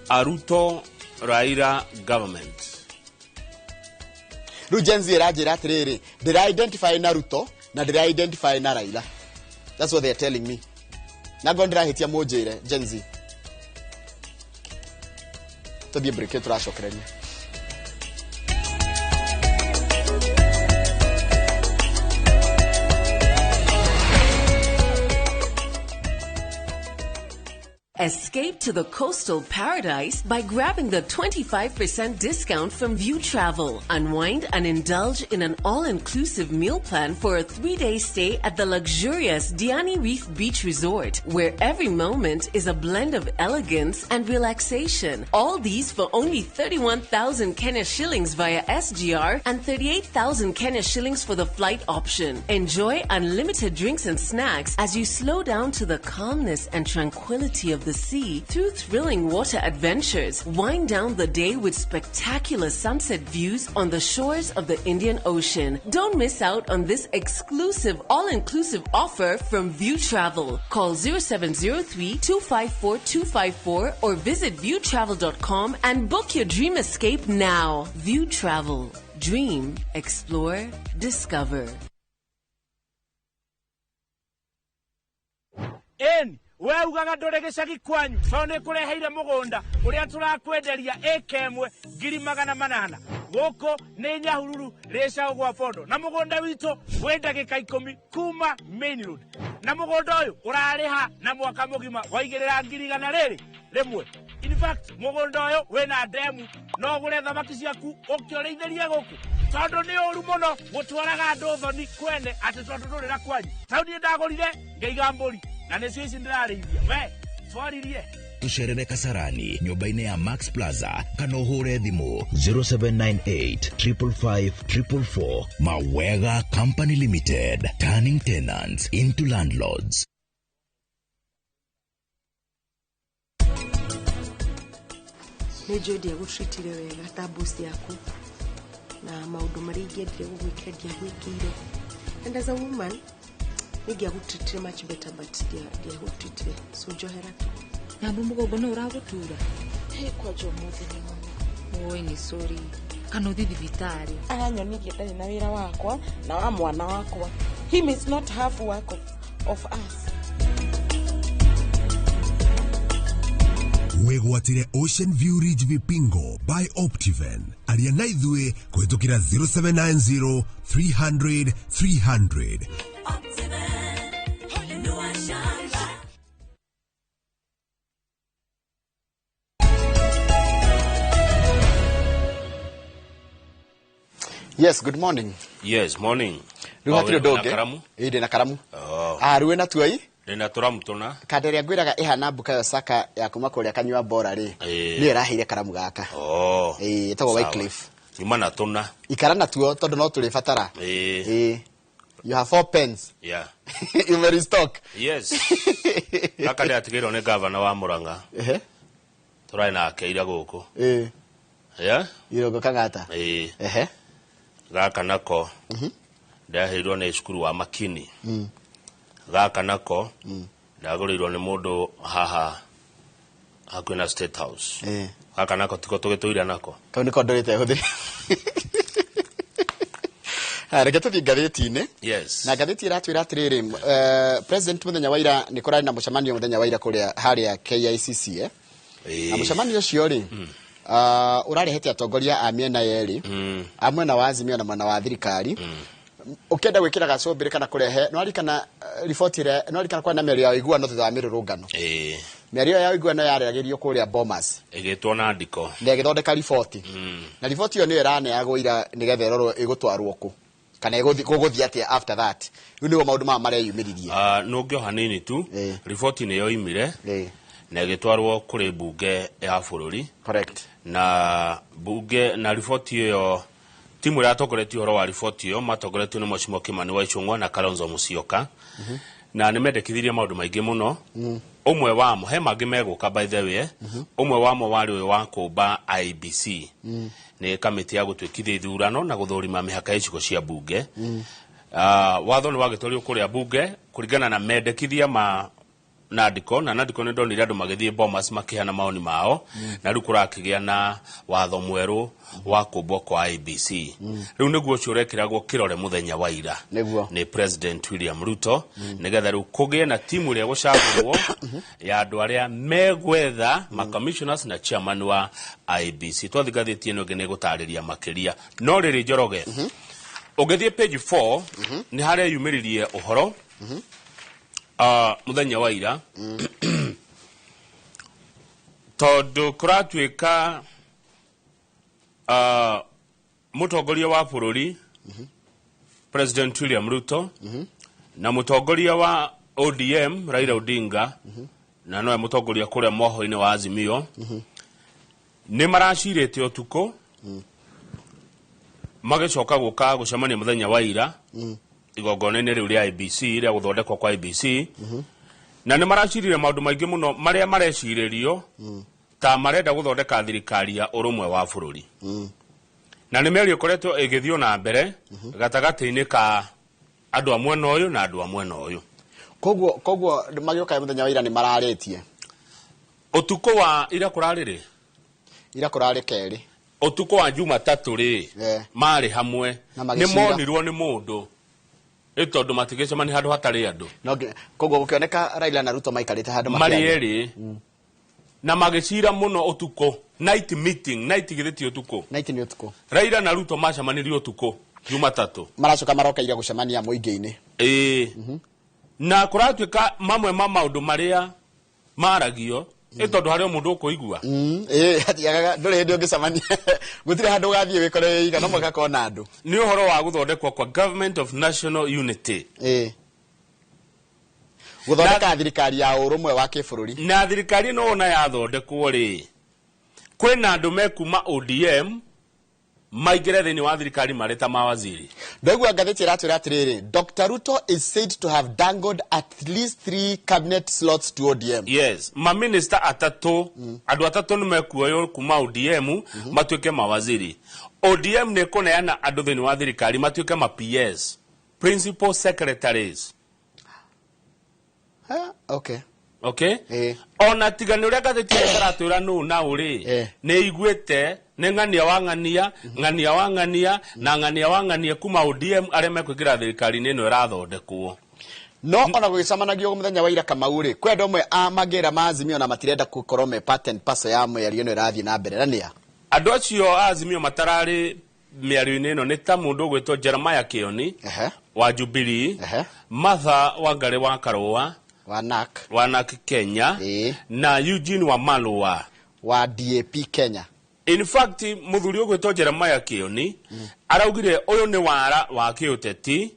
Aruto Raila government Gen Z rajira atiriri did I identify Naruto na did I identify na Raila that's what they are telling me na gondra hitia mojere Gen Z to be break turashokerania Escape to the coastal paradise by grabbing the 25% discount from View Travel. Unwind and indulge in an all-inclusive meal plan for a 3-day stay at the luxurious Diani Reef Beach Resort, where every moment is a blend of elegance and relaxation. All these for only 31,000 Kenya shillings via SGR and 38,000 Kenya shillings for the flight option. Enjoy unlimited drinks and snacks as you slow down to the calmness and tranquility of the sea through thrilling water adventures. Wind down the day with spectacular sunset views on the shores of the Indian Ocean. Don't miss out on this exclusive all-inclusive offer from View Travel. Call 0703-254-254 or visit viewtravel.com and book your dream escape now. View Travel. Dream, explore, discover. we ugaga ndore gicagi kwanyu so ni kureheire mugunda uria turakwenderia ekemwe 800,000 goko ni Nyahururu resha gwa fondo na mugunda wito we ndagika 10 kuma main road na mugunda uyu urariha na mwaka mugima waigirira 100,000 rimwe in fact mugunda uyu we na demu no gure thamaki ciaku ukioreithĩrie gũkũ tondu ni ũru mũno gũtwaraga andũ thoni kwene atĩ tondu ndũrĩra kwanyu tauni ndagũrire ngeiga mbũri na nĩcio ici ndĩrarĩithia we twaririe tucerere Kasarani nyũmba-inĩ ya Max Plaza kana ũhũre thimũ 0798554444. Mawega Company Limited, turning tenants into landlords. Nĩ Jody agũtreatire wega ta boss yaku na maũndũ marĩa ingĩendire gũgwĩkĩra ndiagwĩkĩire, and as a woman nĩngĩagũtreatire much better but ndiagũtreatire so njohera tu. nyambu mugongo no uragutura kwa jomuthi ni oi ni sorry kana uthi thibitari aranyonirie ndari na wira wakwa na wa mwana wakwa. He must not have work of us. Wegwatire Ocean View Ridge Vipingo by Optiven. Aria na ithue kuhitukira 0790 300 300. Yes, good morning. Yes, morning. Ruhatire doge. Karamu? Ide na karamu. Oh. Ruwe na tuai? Rena turamu tuna. Kaderia gwiraga ihana Bukayo Saka ya kuma kuria kanywa bora ri. Ni rahire karamu gaka. Oh. Tawo Wycliffe. Nyuma na tuna. Ikara na tuo tondu no turi fatara. You have 4 pens. Yeah. You may restock. Yes. Akale atigiro ne governor wa Muranga. Turai na keira guku. Yeah. Irogo kagata. Gaka nako. Ndahirwo ne cukuru wa Makini. Gaka nako. Ndagorirwo ne mundu haha hakwina State House. Gaka nako tiko tugetuira nako. Kau niko ndorite huthiri. Reke tuthi ngathĩti-inĩ. Yes. Na ngathĩti ĩratwĩra atĩrĩrĩ, President mũthenya wa ira nĩ kũrarĩ na mũcemanio mũthenya wa ira kũrĩa harĩa KICC na mũcemanio ũcio rĩ ũrarehete atongoria a mĩena yerĩ, a mwena wa Azimio na mwena wa thirikari. Ũkĩenda gwĩkĩra gacombĩrĩ kana kũrehe no arikana riboti ĩrĩa no arikana kwa na mĩario ya ũiguano thutha wa mĩrũrũngano. Mĩario ya ũiguano yaragĩrio kũrĩa Bomas. Ĩgĩtwo na ndiko. Na ĩgĩthondeka riboti. Na riboti ĩyo nĩyo ĩraneagwo ira nĩgetha ĩrorwo ĩgũtwarwo kũ. Kana gũgũthiĩ atĩa after that. Rĩu nĩguo maũndũ maya mareyumĩririe. Nũngĩo hanini tu. Riboti nĩ yoimire. Na ĩgĩtwarwo kũrĩ mbunge ya bũrũri. Correct. Na mbunge na riboti ĩyo timu ĩrĩa atongoretie ũhoro wa riboti ĩyo matongoretio nĩ Mheshimiwa Kimani wa Ichung'wa na Kalonzo Musyoka. Na nĩ mendekithirie maũndũ maingĩ mũno. Ũmwe wamo he mangĩ megũka by the way. Ũmwe wamo warĩ ũyũ wa kũmba IBC. Nĩ kamĩtĩ ya gũtwĩkithia ithurano na gũthũrima mĩhaka ya icigo cia mbunge. Watho nĩ wagĩtwario kũrĩa mbunge kũringana na mendekithia ma Nadiko na Nadiko nĩ ndonire andũ magĩthiĩ Bomas makĩheana maoni mao na rĩu kũrakĩgĩa na watho mwerũ wa kũmbwo kwa IBC. Rĩu nĩguo ũcio ũrekĩragwo kĩrore mũthenya wa ira nĩ President William Ruto nĩgetha rĩu kũgĩe na timu ĩrĩa gũcagũrwo ya andũ arĩa megwetha ma commissioners na chairman wa IBC. Twathi ngathĩti ĩno ĩngĩ nĩ gũtarĩria makĩria no rĩrĩ Njoroge ũgĩthiĩ page 4 nĩ harĩa yumĩririe ũhoro muthenya wa ira tondu kuratuika mutongoria wa bũrũri President William Ruto na mutongoria wa ODM Raila Odinga na noe mutongoria kũrĩa moho-inĩ wa Azimio nĩ maracirĩte ũtukũ magĩcoka gũka gũcemania muthenya wa ira igongona-inĩ rĩu rĩa IBC rĩa gũthondekwo kwa IBC na nĩ maracirire maũndũ maingĩ mũno marĩa marecirĩrio ta marenda gũthondeka thirikari ya ũrũmwe wa bũrũri na nĩ mĩario ĩkoretwo ĩgĩthiĩ na mbere gatagatĩ-inĩ ka andũ a mwena ũyũ na andũ a mwena ũyũ. Koguo magĩũka mũthenya wa ira nĩ mararĩtie ũtukũ wa ira kũrarĩ rĩ? Ira kũrarĩ kerĩ. Ũtukũ wa Jumatatũ rĩ marĩ hamwe nĩ monirwo nĩ mũndũ tondu matigĩcemania handũ hatarĩ andũ. Koguo gũkĩoneka Raila na Ruto maikarĩte handũ marĩ erĩ na magĩcira mũno ũtukũ. Night meeting, night gĩthĩti ũtukũ. Night nĩ ũtukũ. Raila na Ruto macemanirie ũtukũ Jumatatũ. Maracoka marokaire gũcemania mũingĩ-inĩ. Na kũratuĩka mamwe ma maũndũ marĩa maragio tondu harĩ mũndũ ũkũigua. Hatiagaga ndũrĩ hĩndĩ ũngĩcemania gũtirĩ handũ ũgathiĩ wĩkore wĩiga no mũgakona andũ. Nĩ ũhoro wa gũthondekwo kwa Government of National Unity. Gũthondeka thirikari ya ũrũmwe wa kĩbũrũri. Na thirikari no ona yathondekwo rĩ kwĩna andũ mekuma ODM maingĩre thĩinĩ wa thirikari marĩ ta mawaziri. Ndoigua ngathĩti ĩratwĩra atĩrĩrĩ, Dr. Ruto is said to have dangled at least 3 cabinet slots to ODM. Yes, maminista atatũ andũ atatũ nĩ mekuoywo kuma ODM matuĩke mawaziri. ODM nĩ kũneana andũ thĩinĩ wa thirikari matuĩke ma PS, principal secretaries. Okay. okay ona tigani uria gatheti ĩratwĩra nũ na ũrĩ nĩ iguĩte nĩ ng'ania wa ng'ania ng'ania wa ng'ania na ng'ania wa ng'ania kuma ODM arĩa mekwĩngĩra thirikari-inĩ ĩno ĩrathondekwo no ona gũgĩcamanagio mũthenya wa ira Kamau-rĩ kwĩ andũ amwe magĩra ma Azimio na matirenda gũkorwo me part and parcel ya mĩario ĩno ĩrathiĩ na mbere na nĩa andũ acio a Azimio matararĩ mĩario-inĩ ĩno nĩ ta mũndũ ũgwĩtwo Jeremiah Kĩoni wa Jubilee Martha Wangari wa Karũa wa NARC Kenya na Eugene Wamalwa wa DAP Kenya. In fact muthuri ũgwĩtwo Jeremiah Kĩoni araugire ũyũ nĩ wara wa kĩũteti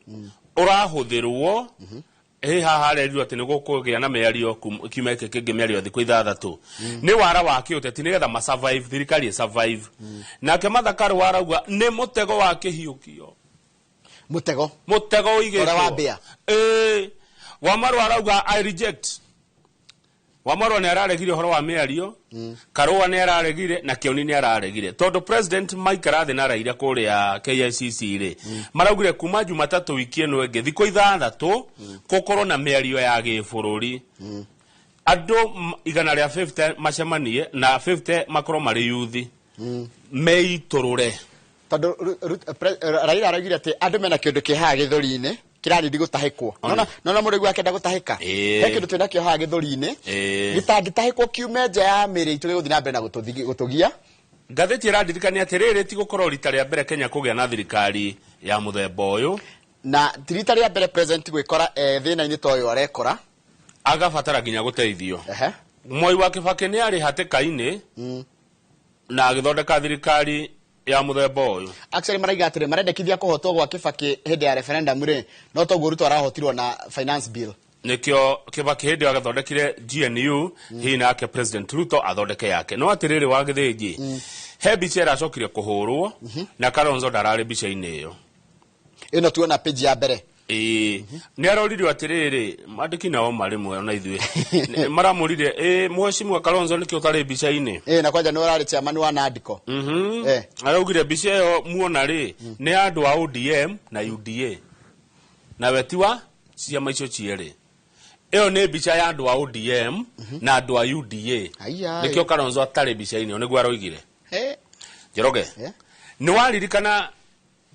ũrahũthĩrwo haha arerirwo atĩ nĩ gũkũgĩa na mĩario kiumia gĩkĩ kĩngĩ mĩario thikũ 6 nĩ wara wa kĩũteti nĩgetha ma survive thirikari survive nake Martha Karũa arauga nĩ mũtego wa kĩhiũkio mũtego ũigĩtwo ũrĩa wa mbĩa Wamarwa arauga I reject Wamarwa nĩ araregire ũhoro wa mĩario Karũa nĩ araregire na Kĩoni nĩ araregire tondũ president Mike Rathi na Raila kũrĩa KICC-rĩ maraugire kuma Jumatatũ wiki ĩno ĩngĩ thikũ 6 gũkorwo na mĩario ya gĩbũrũri andũ 150 macemanie na 50 makorwo marĩ yuthi meitũrũre tondũ Raila araugire atĩ andũ mena kĩndũ kĩhaha gĩthũri-inĩ kirarindi gutahikwo nona mũrĩgu akenda gutahika he kindu twina kio haha gĩthũri-inĩ gitangĩtahikwo kiume nja ya mĩrĩ itũ gĩgũthiĩ na mbere na gũtũgia ngathĩti ĩrandirikania atĩ rĩrĩ ti gũkorwo rita rĩa mbere Kenya kũgĩa na thirikari ya mũthemba ũyũ na rita rĩa mbere president gwĩkora thĩna-inĩ ta ũyũ arekora agabatara nginya gũteithio Mwai wa Kibaki nĩ arĩ hatĩka-inĩ na agĩthondeka thirikari ya muthemba ũyũ actually maraiga atĩrĩ marendekithia kũhotwo gwa Kibaki hĩndĩ ya referendum-rĩ no toguo Ruto arahotirwo na finance bill nikio Kibaki hĩndĩ agathondekire GNU hihi nake president Ruto athondeke yake no atĩrĩrĩ wa gĩthĩnji he mbica ĩracokire kũhũrwo na Kalonzo ndararĩ mbica-inĩ ĩno tuona page ya mbere nĩ aroririo atĩrĩrĩ mandĩki nao marĩ mwe na ithuĩ maramũrire mheshimiwa Kalonzo nĩkĩo ũtarĩ mbica-inĩ na kwanja nĩ ũrarĩ chairman wa NADCO araugire mbica ĩyo muona-rĩ nĩ andũ a ODM na UDA na weti wa ciama icio cierĩ ĩyo nĩ mbica ya andũ a ODM na andũ a UDA nĩkĩo Kalonzo atarĩ mbica-inĩ nĩguo aroigire Njoroge nĩ waririkana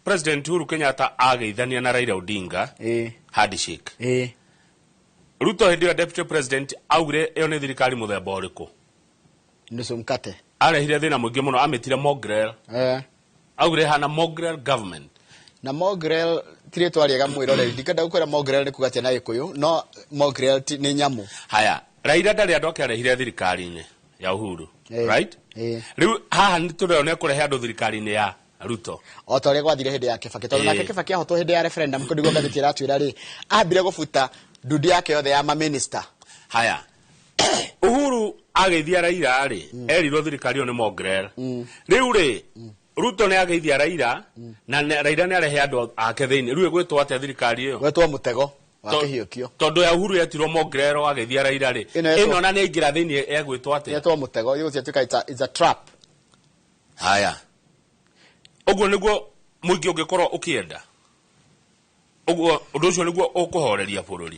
President Uhuru Kenyatta ageithania na Raila Odinga handshake Ruto hĩndĩ ĩyo deputy president augire ĩyo nĩ thirikari mũthemba ũrĩkũ nusu mkate arehire thĩna mũingĩ mũno ametire Mongrel augire hana Mongrel government na Mongrel tirĩtwa rĩega mwĩroreri ndikenda gũkwĩra Mongrel nĩ kugatia na Gĩkũyũ no Mongrel nĩ nyamũ haya Raila ndarĩ andũ ake arehire thirikari-inĩ ya Uhuru right rĩu haha nĩ tũrona kũrehe andũ thirikari-inĩ ya Ruto o ta ũrĩa gwathire hĩndĩ ya Kibaki tondũ nake Kibaki ahotwo hĩndĩ ya referendum kũndigwo ngathĩti ĩratwĩra-rĩ ambire gũbuta ndudu yake yothe ya ma-minister haya Uhuru ageithia Raila-rĩ erirwo thirikari ĩyo nĩ Mongrel rĩu-rĩ Ruto nĩ ageithia Raila na Raila nĩ arehe andũ ake thĩinĩ rĩu ĩgwĩtwo atĩa thirikari ĩyo gwĩtwo mũtego wa kĩhiũkio tondũ ya Uhuru yetirwo Mongrel ageithia Raila-rĩ ĩno na nĩ aingĩra thĩinĩ egwĩtwo atĩa yetwo mũtego yũgũtuĩka it's a trap haya ũguo nĩguo mũingĩ ũngĩkorwo ũkĩenda ũguo ũndũ ũcio nĩguo ũkũhoreria bũrũri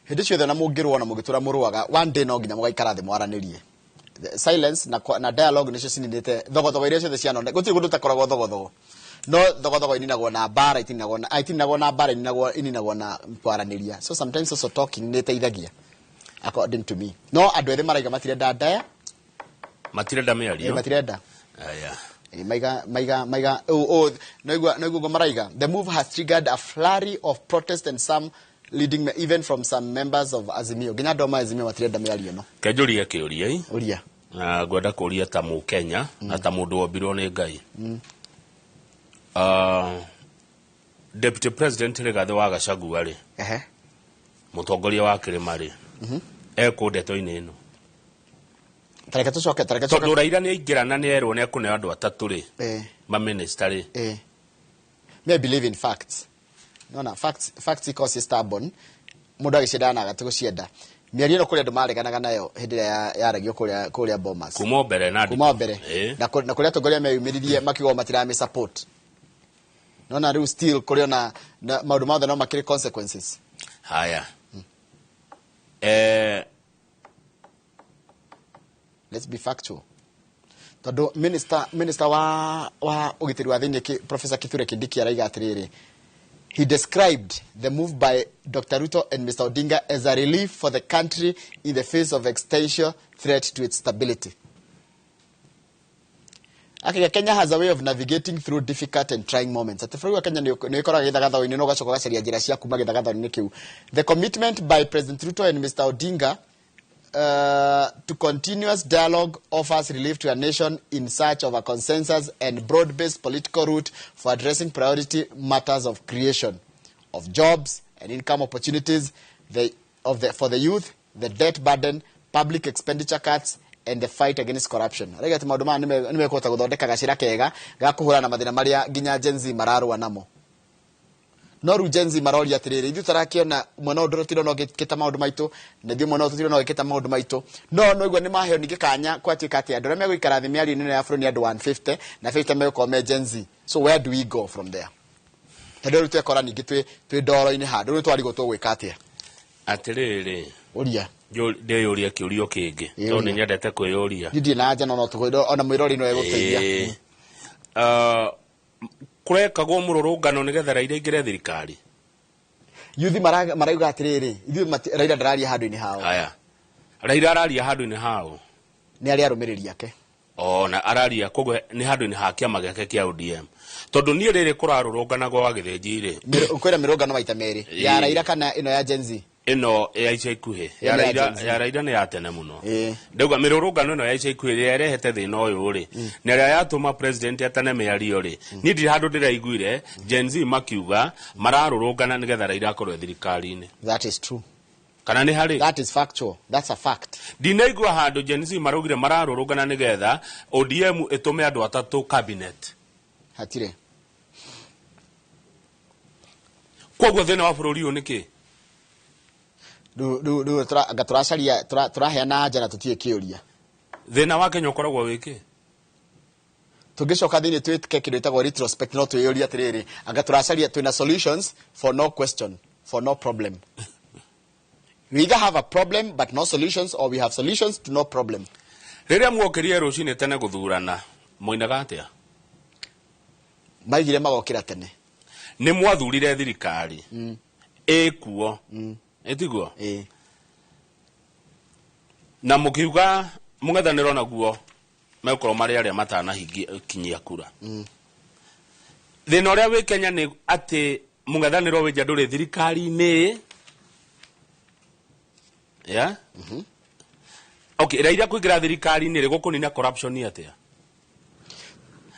hĩndĩ ciothe na mũngĩrwo na mũgĩtũra mũrũaga one day no nginya mũgaikara thĩ mwaranĩrie silence na dialogue nĩcio cininĩte thogothogo iria ciothe cianone gũtirĩ kũndũ takoragwo thogothogo no thogothogo ininagwo na mbara itinagwo na mbara ininagwo na kwaranĩria so sometimes also talking nĩ ĩteithagia according to me no andũ ethĩ maraiga matirenda ndaya matirenda mĩario matirenda maiga no maraiga the move has triggered a flurry of protest and some leading even from some members of Azimio ginya andũ ma Azimio matirenda mĩario no kenjuria kĩũria ũria ngwenda kũria ta Mũkenya na ta mũndũ wombirwo nĩ Ngai Deputy President Rigathi wa Gachagua-rĩ mũtongoria wa Kĩrĩma-rĩ ekũ ndeto-inĩ ĩno tareke tucoke tondũ Raila nĩ aingĩrana nĩ erwo nĩ ekũneo andũ atatũ-rĩ ma-minister-rĩ me believe in facts no facts iko stubborn mũndũ agĩciendana na agatĩ gũcienda mĩario ĩno kũrĩa andũ mareganaga nayo hĩndĩ ĩrĩa yaregio kũrĩa Bomas kuma mbere na na kũrĩa atongoria meyumĩririe makiuga matirame support nona rĩu still kũrĩ na maũndũ mothe no makĩrĩ consequences haya Let's be factual. Todo minister wa ugitiri wa thiini Professor Kithure Kindiki araiga atiriri. He described the move by Dr. Ruto and Mr. Odinga as a relief for the country in the face of existential threat to its stability. Kenya has a way of navigating through difficult and trying moments. The commitment by President Ruto and Mr. Odinga to continuous dialogue offers relief to a nation in search of a consensus and broad-based political route for addressing priority matters of creation of jobs and income opportunities for the youth, the debt burden, public expenditure cuts, and the fight against corruption. Rega ti maundu ma nime kota guthondeka gacira kega ga kuhura na mathina maria ginya Gen Z mararwa namo. No ru Gen Z maroria atiriri ithu tarakiona mwana ndoro tiro no gikita maundu maitu na thio mwana tiro no gikita maundu maitu no igwa ni maheo ningi kanya kwatika ati andore me guikara thi miari nene ya buruni andu 150 na 50 me ko me Gen Z. So where do we go from there? Tadoro twekora ningi twi ndoro ini handu ru twari gutwo gwika atia atiriri uria ndeyuria kiurio kingi to ni nyendete kwiyuria ndidi na aja no tugoido ona mwirori no eguteithia kurekagwo mururungano nigetha Raila ingire thirikari yuthi marauga atiriri ithu Raila ndararia handu-ini hao aya Raila araria handu-ini hao ni ari arumiriri yake na araria kogo ni handu-ini ha kiama giake kia ODM tondu ni riri kurarurunganago wa githinjiri kwira mirungano maita meri ya Raila kana ino ya Gen Z ino ya ica ikuhe ya Raila ni ya tene muno ndauga mirurungano ino ya ica ikuhe ria rehete thina uyu ri na ria yatuma president atane miario ri ni ndi handu ndiraiguire Gen Z makiuga mararurungana nigetha Raila akorwe thirikari-ini. That is true. Kana ni hari? That is factual. That's a fact. Dinaigwa handu Gen Z marugire mararurungana nigetha ODM itume andu atatu cabinet. Hatire. Koguo thina wa bururi uyu niki? Turacaria turaheana nja na tutie kiuria. Thina wa Kenya ukoragwo wiki? Tugicoka thini twitike kindu itagwo retrospect no twiyuria atiriri anga turacaria twina solutions for no question, for no problem. We either have a problem but no solutions, or we have solutions to no problem. Riria muokirie rucini tene guthurana moinaga atia? Maigire magokira tene. Ni mwathurire thirikari ekuo etiguo na mukiuga mungethaniro naguo mekoro mari aria matana kinyia kura thina uria wi Kenya ni ati mungethaniro wi janduri thirikari ni ya okay Raila kuingira thirikari ni ri gukunina corruption ni atia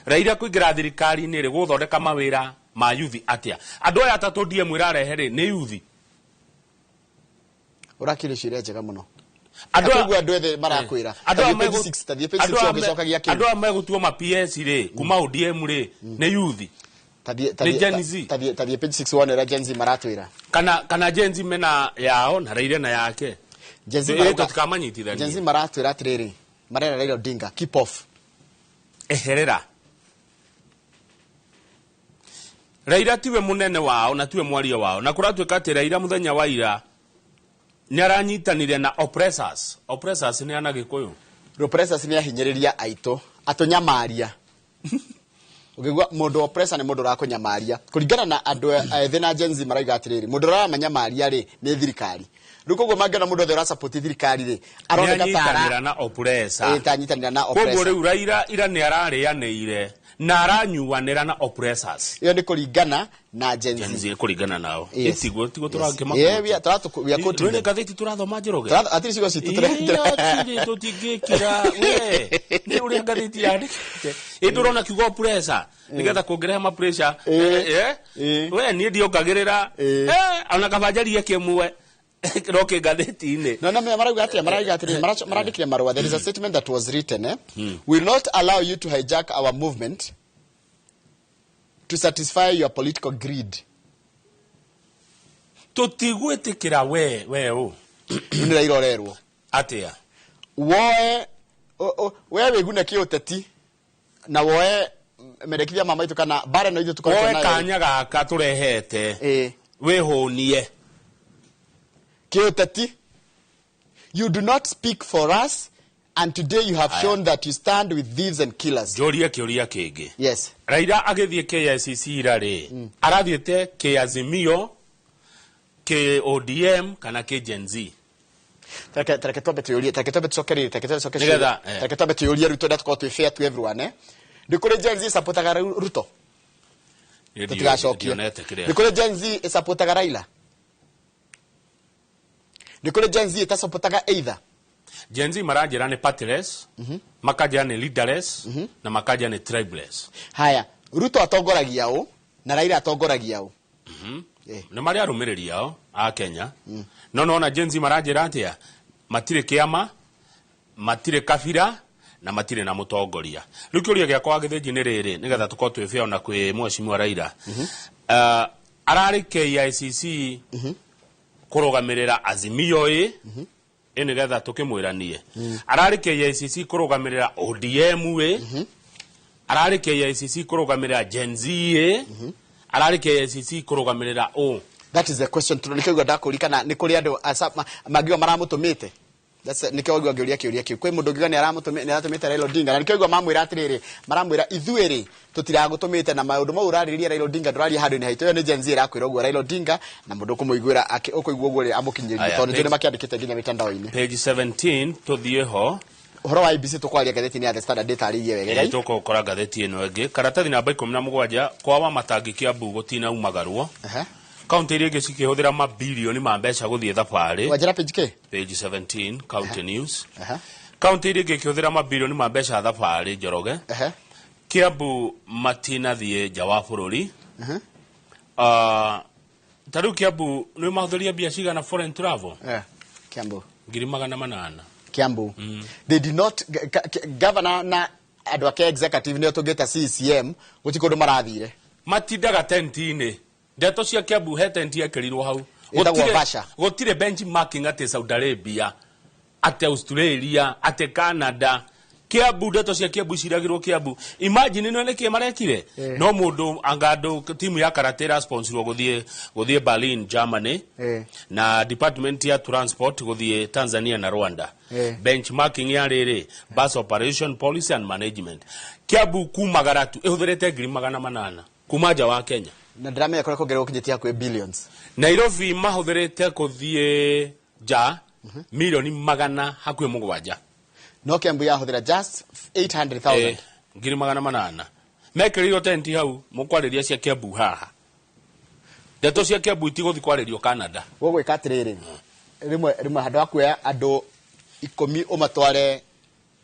Raila kuingira thirikari ni ri guthondeka mawira ma yuthi atia andu aya atatu die mwira rehere ni yuthi urakire shire njega muno andu ethe marakwira andu amegutuo ma PS ri kuma ODM ri ni yuthi tadie page 61 era Gen Z maratwira kana Gen Z mena yao na Raila na yake Gen Z tukamanyitithania Gen Z maratwira atiriri marera Raila Odinga keep off eherera Raila tiwe munene wao na tiwe mwaria wao na kuratwika ati Raila muthenya wa ira ni aranyitanire na oppressors ni ana Gikuyu oppressors ni ahinyiriria aito atunyamaria ukigwa mundu oppressor ni mundu rakunyamaria kuringana na andu ethe na Gen Z maraiga atiriri mundu ramanyamaria ri ni thirikari rukogo magana mundu thera support thirikari ri aroneka tara na oppressor tanyitanira na oppressor koguo riu Raila ira ni ararianeire na aranyuanira na oppressors iyo ni kuringana na Gen Z kuringana nao itigo turangema we are tune gatheti turathoma Njoroge atiri cigo citu tutingikira we ni uri gatheti yandikite indurona kiugo oppressor nigetha kuongereha ma pressure we ni ndiongagirira ona kabanjaria kimwe roke gatheti-ini no marauga atia marandikire marua. There is a statement that was written will not allow you to hijack our movement to satisfy your political greed. Tutigwitikira we u ni Raila orerwo atia we wigune kiuteti na woe merekithia mama itu kana bare no ithu tukoretwo nayo kanya gaka turehete wihunie kiuteti. You do not speak for us And today you have shown that you stand with thieves and killers. Joria kioria kege. Yes. Raila agethie KICC irare. Arathiete KAzimio, KODM kana Gen Z. Tareke tobe tuyulie Ruto that got to fair to everyone Nikole Gen Z supportaga Ruto. Nikole Gen Z supportaga Raila. Nikole Gen Z supportaga either. Gen Z marajira ni partyless, makajira ni leaderless, na makajira ni tribeless. Haya, Ruto atongoragia o, na Raila atongoragia o. Na mari arumiriri ao a Kenya. No na Gen Z marajira atia matire kiama, matire kafira na matire na mutongoria. Rikiuria giakwa githiji ni riri nigetha tuko twifia na kwi Mheshimiwa Raila. Arari KICC kurugamirira Azimio nigetha tukimwiranie. Arari KICC kurugamirira ODM arari KICC kurugamirira Gen Z arari KICC kurugamirira o. That is the question. Tunanikigwa ndakurikana ni kuri andu magiwa maramutumite. That's nikigwa ngiuria kiuria kiu. Kwi mundu ngigani aramutumite Raila Odinga. Na nikigwa mamwira atiriri maramwira ithuiri tutiragutumite na maundu mau urariria Raila Odinga ndurari handu ni haito. Yo ni Gen Z irakwira uguo Raila Odinga na mundu kumuiguira ukuigua uguo ri amukinyiria tondu jone makiandikite nginya mitandao-ini. Page 17 tuthie ho. Horo wa IBC tukwaria gatheti-ini ya The Standard data arigie wega. Tuko ukora gatheti ino ingi. Karatathi namba 17 kwa wa matangi Kiambu gutina umagaruo. County iria gicikihuthira mabilioni ma mbeca guthie thabari. Wajira page K? Page 17 County News. County iria gicikihuthira mabilioni ma mbeca thabari Njoroge. Kiambu matina thie nja wa bururi. Taru Kiambu ni mahuthiria bia cigana foreign travel. Kiambu. 800,000. Kiambu. They did not governor na andu ake executive ni otungeta CCM gutikundu marathire. Matindaga tenti-ini. Ndeto cia Kiambu he tenti yakirirwo hau. Gutire benchmarking ati Saudi Arabia, ati Australia, ati Canada. Kiambu ndeto cia Kiambu ciragirwo Kiambu. Imagine no neke marekire. No mundu angado timu ya karatera sponsor guthie Berlin Germany. Na department ya transport guthie Tanzania na Rwanda. Benchmarking ya riri bus operation policy and management. Kiambu kumagaratu ihutherete 800,000 kumaja wa Kenya. Na drama ya kora gerwo kinyitia kwe billions. Nairobi mahutherete kuthie ja milioni 100 hakwe mugwanja. No Kiambu ya huthira just 800,000. 800,000. Mekiririo tenti hau mukwariria cia Kiambu haha. Ndeto cia Kiambu itigothi kwaririo Canada. Wogwe katiriri. Rimwe handu akuya andu 10 umatware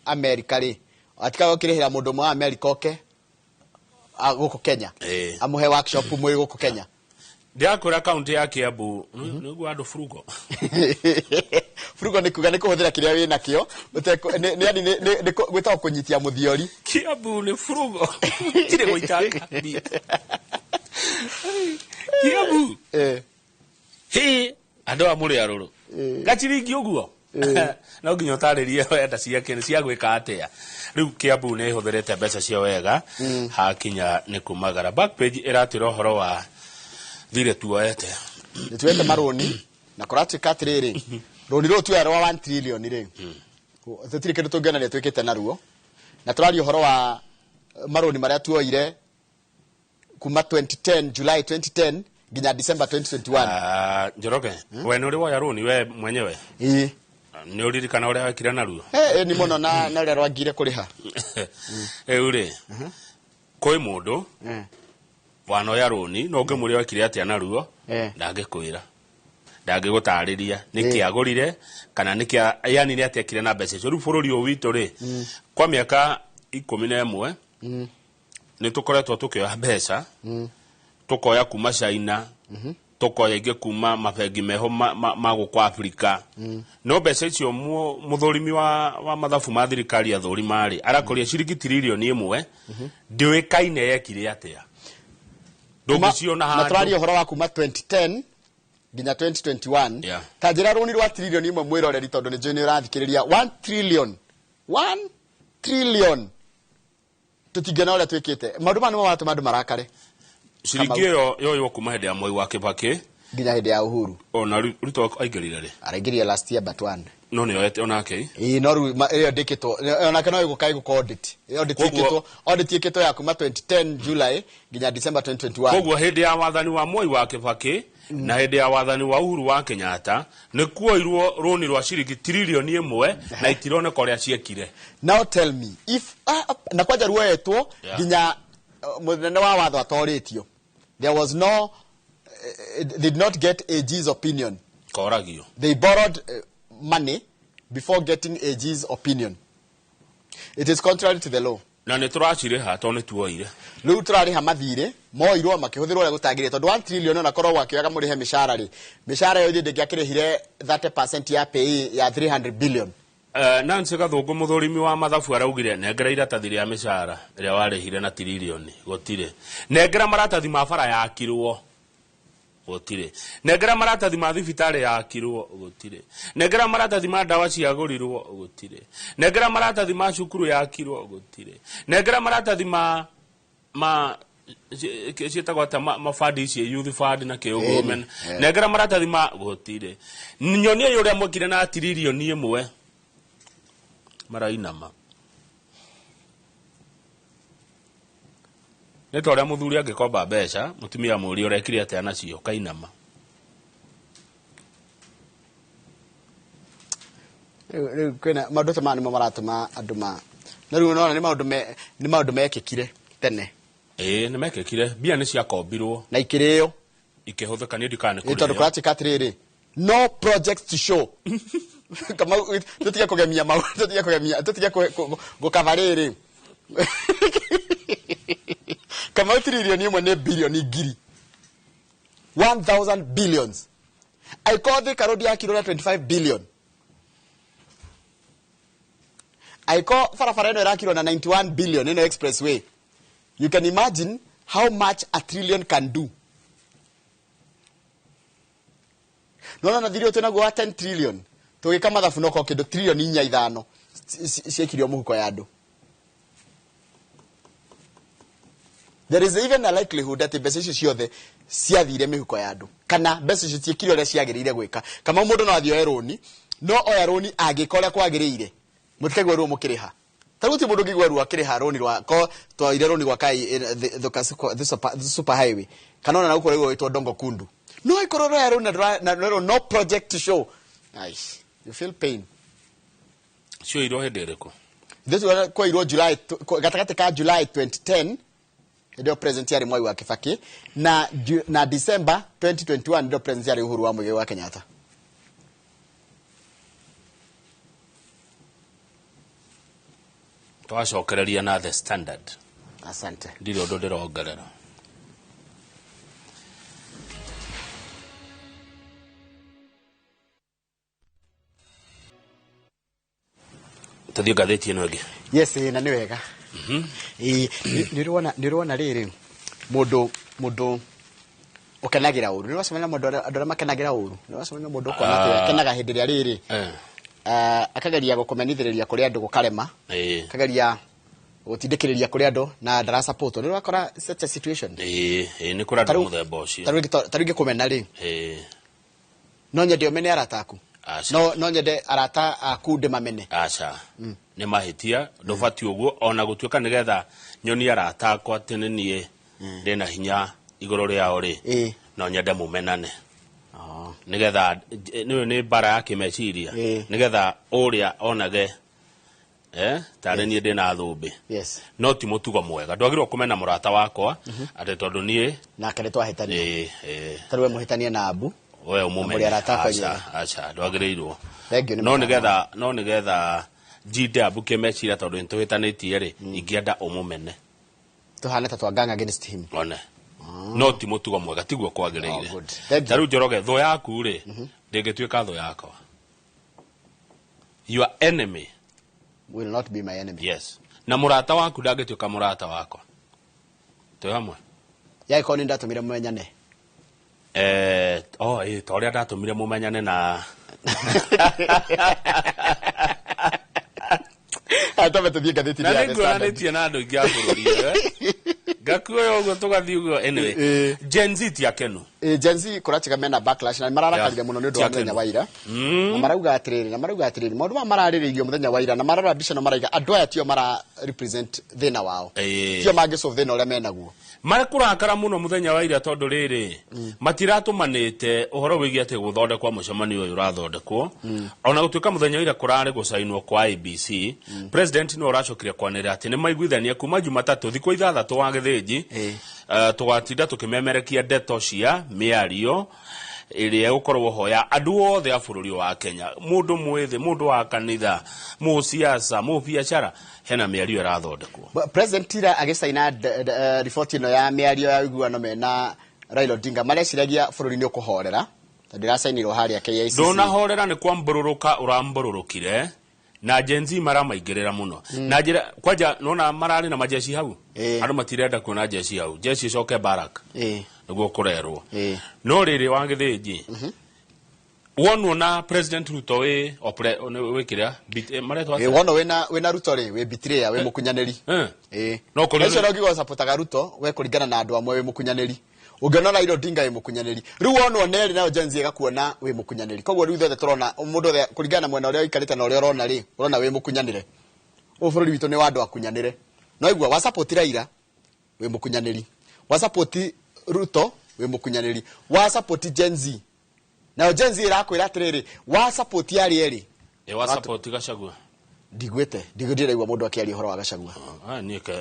America ri. Atika gukirihira mundu mwa America oke guko Kenya. Amuhe workshop mwe guko Kenya. Ndiakura county ya Kiambu niguo andu frugo. Frugo ni kuga ni kuhuthira kiria wi nakio ni gwita kunyitia muthiori. Kiambu ni frugo. Tire goitaka. Kiambu. He andu amuri aruru. Gachiringi uguo. Na nginya utaririe wenda ciake ni cia gwika atia. Riu Kiambu ne huthirite mbeca cia wega hakinya ni kumagara. Back page iratira horo wa thire tuoete. Tuete maroni na korati katiriri. Roni ro tu ya 1 trillion ri. Tutiri kindu tungena ni twikite naruo. Na turari horo wa maroni maria tuoire kuma 2010 July 2010 nginya December 2021. Njoroge, we nuri wa yaroni we mwenyewe? Ni uririkana uria wekira naruo? Ni muno na uria rwangire kuriha. Uri. Koi mundu wano yaroni no ngemuria wekire atia naruo ndangikwira. Ndangigutariria niki agurire kana niki yani ni atia kire na mbeca icio. Riu bururi o witu ri kwa miaka 11 ni tukoretwo tukioya mbeca tukoya kuma China tukoya inge kuma mabengi meho magukwa Afrika. No mbeca icio muthurimi wa mathabu ma thirikari ya thurima ri arakoria ciringi trilioni 1 ndiwikaine yekire atia. Ndungiciona handu matrari horo wa kuma 2010 nginya 2021 tajira roni rwa trillion 1 mwiroreri tondu ni jeni urathikiriria 1 trillion tutigena ule twikite maundu manu watu marakare ciringi yo kuma hende ya Mwai wa Kibaki nginya hindi ya Uhuru. Ona Ruto aingirire ri. Araingirire last year but one. No ni oyete onake. No ru iyo ndikitwo. Onake no igukai guko audit. Audit ikitwo ya kuma 2010 July nginya December 2021. Koguo hindi ya wathani wa Moi wa Kibaki na hindi ya wathani wa Uhuru wa Kenyatta ni kuoirwo roni rwa ciringi trilioni 1 na itirone koria ciekire. Now tell me if na kwaja ruetwo nginya munene wa watho atoritio. There was no did not get AG's opinion. Koragio. They borrowed money before getting AG's opinion. It is contrary to the law. Na ne turacire ha to ne tuoire. Riu turariha mathire moirwo makihuthirwo ria gutangire tondu 1 trillion ona korwo wakioga murihe mishara ri. Mishara yo ndi ngiakirihire 30% ya pay ya 300 billion. Nancy Gathungu muthurimi wa mathabu araugire nengera iratathi ria mishara ria warihire na trilioni gotire. Nengera maratathi ma bara yakirwo gotire. Nengera maratathi ma thibitari yakirwo gotire. Nengera maratathi ma dawa ciagurirwo gotire. Nengera maratathi ma cukuru yakirwo gotire. Nengera maratathi ma cietagwo ta mafandi ici youth fund na kiugomen. Nengera maratathi ma gotire. Nyonie yuria mwekire na trilioni 1 marainama. Neto ria muthuri angikomba mbeca mutumia muri urekire ate anacio kainama. Kwena maundu ta mani maratuma andu ma na riu nona ni maundu mekikire tene. Ni mekikire bia ni cia kombirwo na ikirio ikihuthika ni ndikane kuri. Tondu kurati katriri no projects to show. Kama tutige kugemia tutige gukavariri kama trilioni 1 ne bilioni ngiri 1000 billions. I call the karodi ya kilo 25 billion. I call farafara eno kilo na 91 billion in expressway. You can imagine how much a trillion can do. No na thirio tena go 10 trillion. Tugika mathabu no ko kindu trilioni 5 ciekirio muhuko ya andu. There is even a likelihood that mbeca icio ciothe ciathire mihuko ya andu kana mbeca icio ciekirio ria ciagirire gwika. Kama mundu no athio eroni no oya roni agikoria kwagirire mutikegwe ruo mukiriha. Taruti mundu ngigwe ruo akiriha roni rwa ko twaire roni rwa kai the super highway kana na uko rego itwa Dongo Kundu. No ikororo ya roni na no project to show. Nice. You feel pain. Sio iro hedereko. This was kwa iro July gatakate ka July 2010 ndio president ya Moi wa Kibaki na December 2021 ndio president ya Uhuru wa Muigai wa Kenyatta. Twacokereria na The Standard. Asante. Ndiro ndo ndirongerera. Tadio gatheti eno ege. Yes, na ni wega. Nirona riri mundu ukenagira uru. Niwasomena mundu andora makenagira uru. Niwasomena mundu kwa kenaga hindi ria riri. Akageria gukomenithiriria kuri andu gukarema. Akageria gutindikiriria kuri andu na ndara support. Ni wakora such a situation. Ni kura andu muthemba ucio. Tarugi kumena ri. No nyende omene arataku. No nyende arata akude mamene. Acha. Ni mahitia ndofati uguo ona gutuika nigetha nyoni arata akwa tene nie ndena hinya igoro riao ri no nyende mumenane. Nigetha niyo ni bara ya kimeciria nigetha uria onage tare nie ndena thumbi. Yes. No ti mutugo mwega ndwagirwo kumena murata wakwa ate tondu nie na kare twahitania tarwe muhitania na abu we umumenya acha ndwagirirwo no nigetha jide abuke mechira tondu ntuhitanitie ri ingienda umumene tuhana tatwanganga against him one no ti mutugo mwega tiguo kwagirire taru Njoroge tho yaku ri ndingituika tho yakwa. Your enemy will not be my enemy. Yes. Na murata waku ndangituika murata wakwa tu hamwe ya ikoni ndatumire mumenyane toria ndatumire mumenyane na atome tuthie gatheti ya Standard. Na ndio na andu ingi a bururi gakuyo ugo tugathi ugo anyway Gen Z ti akenu Gen Z kurachika mena backlash na mararakarire muno ni ndo wa muthenya wa ira na marauga atiriri maundu marariririo muthenya wa ira na marara mbica no maraiga andu aya tio mara represent thina wao tio mangi solve thina uria menaguo marikurakara muno muthenya wa ira tondu riri matiratumanite uhoro wigie ati guthondekwa mucemanio uyu urathondekwo ona gutuika muthenya wa ira kurari gusainwo kwa IBC president no uracokire kwanira ati ni maiguithania kuma Jumatatu thikũ 6 wa githĩnji tugatinda tukimemerekia ndeto cia miario iria gukorwo hoya andu othe a bũrũri wa Kenya mundu mwithi mundu wa kanitha mu siasa mu biashara hena miario irathondekwo President Tira agisaina report ino ya miario ya iguano mena Raila Odinga mareciragia bũrũri ni ukuhorera ndirasainirwo haria KICC ndona horera ni kwa mbururuka urambururukire na Gen Z maramaingirira muno na njira kwaja nona marari na majeshi hau andu matirenda kuona jeshi hau jeshi coke barak niguo kurerwo no riri wa githĩnji wonwo na President Ruto we kiria maretwa wonwo wena Ruto ri we betrayer we mukunyaneri no kurio no gigo supportaga Ruto we kuringana na andu amwe we mukunyaneri ungena Raila Odinga we mukunyaneri riu wonwo neri na Gen Z gakuona we mukunyaneri koguo riu thothe turona mundu othe kuringana mwena uria ikarite na uria urona ri urona we mukunyanire bũrũri witũ ni wa andu akunyanire no igua wa support Raila we mukunyaneri wa support Ruto we mukunyaneri wa support Gen Z na Gen Z irakwira atiriri wa support yari eri wa support Gachagua ndigwite ndigudiraigwa mundu akiaria horo wa Gachagua nieke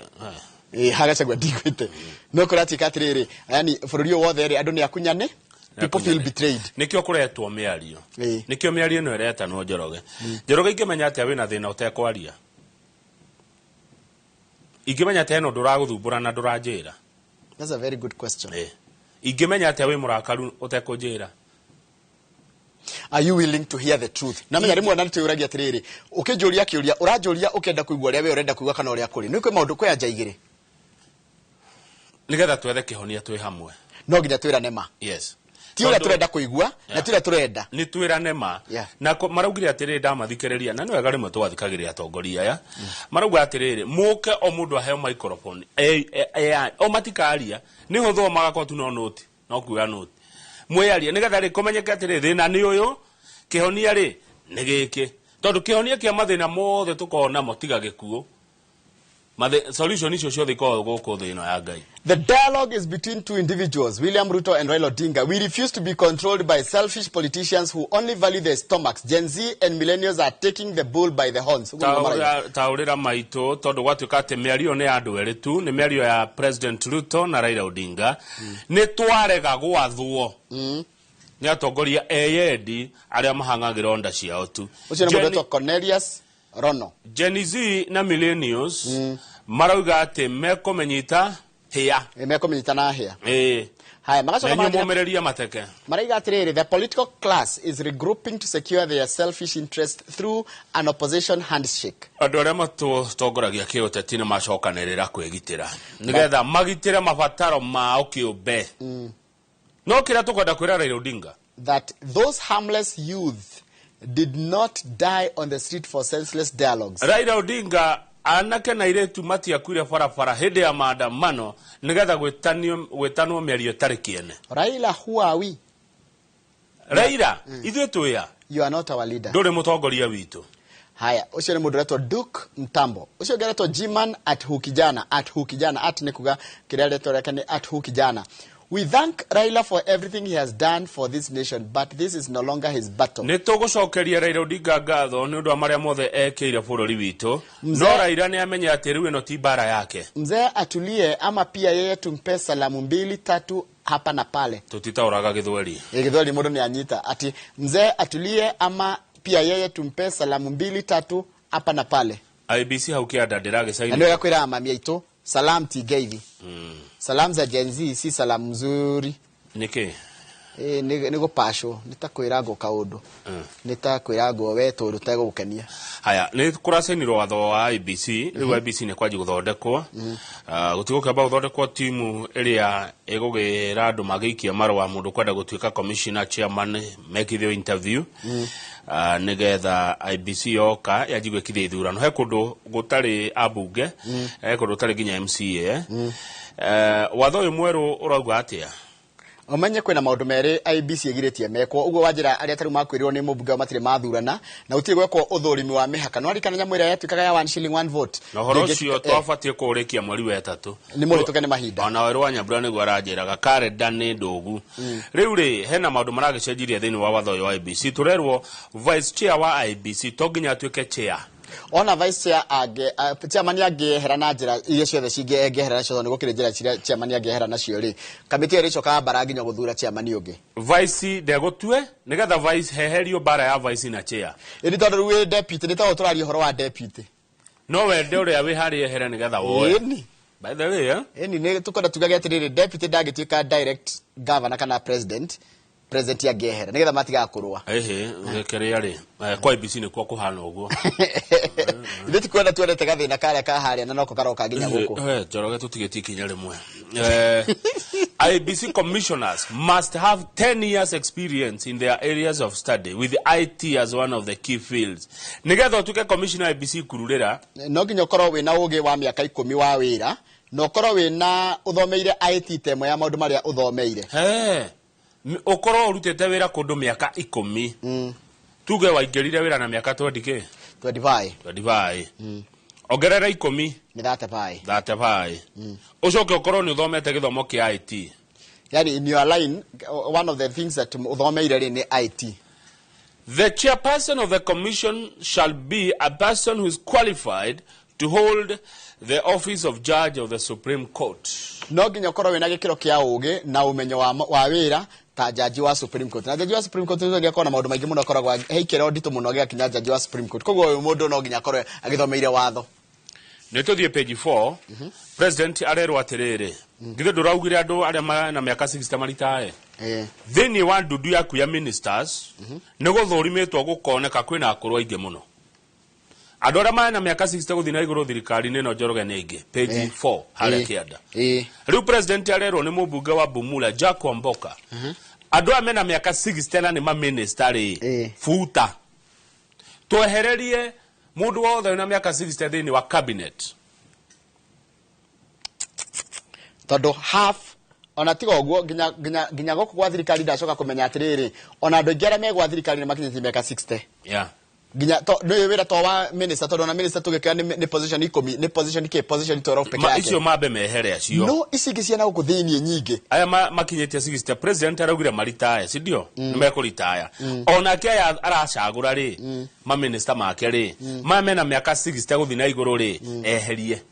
Gachagua ndigwite no kuratika atiriri yani bũrũri wothe eri andu ni akunyane people feel betrayed nikio kuretwo miario nikio miario no ireta no Njoroge Njoroge ingimenya ati wina thina utekwaria ingimenya ati no nduraguthumbura na nduranjira that's a very good question ingimenya ati wi murakaru utekunjira are you willing to hear the truth na menya rimwe nanti uragia atiriri ukijuria kiuria urajuria ukenda kuigua ria we urenda kuigua kana uria kuri ni kwe maundu kwe anja igire nigetha twethe kihonia twi hamwe no nginya twirane ma yes ti uria turenda kuigua na tira turenda ni twirane ma na maraugire atiriri ndamathikiriria na niwega rimwe twathikagiria atongoria ya marauga atiriri muke o mundu aheo microphone o matikaria ni hutho magakwa tu no note no kuya note mweyaria nigetha ri kumenyeka atiriri thina ni uyu kihonia ri ni giki tondu kihonia kia mathina mothe tukona motiga gikuo solution icio ciothe ikoragwo guku thina ya Ngai. The dialogue is between two individuals, William Ruto and Raila Odinga. We refuse to be controlled by selfish politicians who only value their stomachs. Gen Z and millennials are taking the bull by the horns. Taurira maitu tondu gwatuika ati miario ni andu eri tu ni miario ya President Ruto na Raila Odinga ni twarega gwathwo ni atongoria eyendi aria mahangagira onda ciao tu. Ucio ni mundu Cornelius Rono. Gen Z na millennials marauga ati mekomenyita hia mekomenyita na hia haya magacoka mumereria mateke maraiga atiriri the political class is regrouping to secure their selfish interest through an opposition handshake andu aria matutongoragia kiuteti ni macokanirira kwigitira nigetha magitire mabataro mao kiumbe no kira tukwenda kwira Raila Odinga that those harmless youth did not die on the street for senseless dialogues. Raila Odinga anake na iretu matiakwire barabara hindi ya maandamano nigetha gwitanwo miario tari kiene. Raila, who are we? Raila ithuĩ twĩa. You are not our leader. Ndũrĩ mũtongoria witũ. Haya, ucio ni mundu retwo Duke Mtambo. Ucio geretwo Jiman @hukijana @nikuga kiria retwo reke ni @hukijana. We thank Raila for everything he has done for this nation, but this is no longer his battle. Nĩ tũgũcokeria Raila Odinga ngatho nĩ ũndũ wa marĩa mothe ekĩire bũrũri witũ. No Raila nĩ amenya atĩ rĩu ĩno ti bara yake. Mzee atulie ama pia yeye tumpe salamu 2-3 hapa na pale. Tutitauraga Gĩthweri. Gĩthweri mũndũ nĩ anyita ati mzee atulie ama pia yeye tumpe salamu 2-3 hapa na pale. IBC hau kĩanda ndĩragĩcaina. Ndio yakwĩra mami aitũ salam tigeithi. Salam za Gen Z si salamu nzuri. Niki Nĩ gũpasho nĩ ta kwĩrangwo kaũndũ nĩ ta kwĩrangwo we tũndũ tegũgũkenia. Haya nĩ kũracenirwo watho wa IBC rĩu IBC nĩ kwanji gũthondekwo gũtigũkĩamba gũthondekwo timu ĩrĩa ĩgũgĩra andũ magĩikia marũa mũndũ kwenda gũtuĩka commissioner chairman mekithio interview nĩgetha IBC yoka yanji gwĩkithia ithurano he kũndũ gũtarĩ ambunge he kũndũ gũtarĩ nginya MCA watho ũyũ mwerũ ũrauga atĩa? Omenye kwĩna maũndũ merĩ IBC ĩgirĩtie mekwo ũguo wanjĩra arĩa tarĩ makwĩrĩrwo nĩ mũmbunge matirĩ mathurana na gũtirĩ gwekwo ũthũrimi wa mĩhaka no arikana nyamũ ĩrĩa yatuĩkaga ya 1 shilling 1 vote na horo ũcio twabatie kũrĩkia mweri wa 3 nĩ mũrĩtuke nĩ mahinda ona werũ wa Nyambura nĩguo aranjĩraga karenda nĩ ndũgu rĩu rĩ hena maũndũ maragĩcenjirie thĩinĩ wa watho wa IBC tũrerwo vice chair wa IBC to nginya atuĩke chair ona vice chair chairman angĩehera na njĩra iria ciothe cingĩehera nacio nĩ gũkĩrĩ njĩra ciria chairman angĩehera nacio rĩ kamĩtĩ ĩrĩ coka bara nginya gũthura chairman ũngĩ vice ndegũtue nĩgetha vice heherio bara ya vice na chair ĩni tondũ rĩu deputy nĩ tawo tũraria ũhoro wa deputy no wende ũrĩa wĩ harĩa ehere nĩgetha woe by the way ĩni nĩ tũkwenda tugage atĩrĩrĩ deputy ndangĩtuĩka direct governor kana president angĩehera nĩgetha matiga kũrũa ũgekerea rĩ kwa IBC nĩ kwa kũhana ũguo ithe ti kwenda tuonete gathĩna karĩa ka harĩa na noko karoka nginya gũkũ njoroge tũtigĩtie ikinya rĩmwe IBC commissioners must have 10 years experience in their areas of study with IT as one of the key fields nĩgetha ũtuĩke commissioner IBC kururĩra no nginya ũkorwo wĩna ũgĩ wa mĩaka 10 wa wĩra na ũkorwo wĩna ũthomeire IT temo ya maũndũ marĩa ũthomeire ũkorwo ũrutĩte wĩra kũndũ mĩaka 10 tuge waingĩrire wĩra na mĩaka 25 ongerera 10 nĩ 35 ũcoke ũkorwo nĩ ũthomete gĩthomo kĩa IT yani in your line one of the things that ũthomeire rĩ nĩ IT. The chairperson of the commission shall be a person who is qualified to hold the office of judge of the Supreme Court. No nginya ũkorwo wĩna gĩkĩro kĩa ũgĩ na ũmenyo wa wĩra ta jaji wa Supreme Court. Na jaji wa Supreme Court nĩ gĩakorwo na maũndũ maingĩ mũno akoragwo heikĩro nditũ mũno gĩakinya jaji wa Supreme Court. Koguo ũyũ mũndũ no nginya akorwo agĩthomeire watho. Nĩ tũthiĩ page 4 president arerwo atĩrĩrĩ githĩ ndũraugire andũ arĩa mena mĩaka 60 maritae thĩinĩ wa ndundu yaku ya ministers nĩ gũthũrimĩtwo gũkoneka kwĩna akũrũ aingĩ mũno andũ arĩa mena mĩaka 60 gũthiĩ na igũrũ thirikari-inĩ ĩno Njoroge nĩ ingĩ page 4 harĩa kĩanda rĩu president arerwo nĩ mũmbunge wa Bumula Jack Wamboka andũ arĩa mena mĩaka 60 na nĩ maminister futa twehererie mũndũ wothe na mĩaka 60 thĩinĩ wa cabinet tondũ half ona tiga ũguo nginya gũkũ gwa thirikari ndacoka kũmenya atĩrĩrĩ ona andũ aingĩ arĩa megwa thirikari nĩ makinyĩtie mĩaka 60 nginya nĩ wĩra to wa minister tondũ na minister tũgĩkĩra nĩ position 10 nĩ position 12 peke yake icio mambe mehere acio no ici ingĩ ciana gũkũ thĩinĩ nyingĩ aya makinyĩtie 60 president araugire maritaya si ndio nĩ mekũritaya onake aya aracagũra rĩ ma minister make rĩ mena mĩaka 60 gũthiĩ na igũrũ rĩ eherie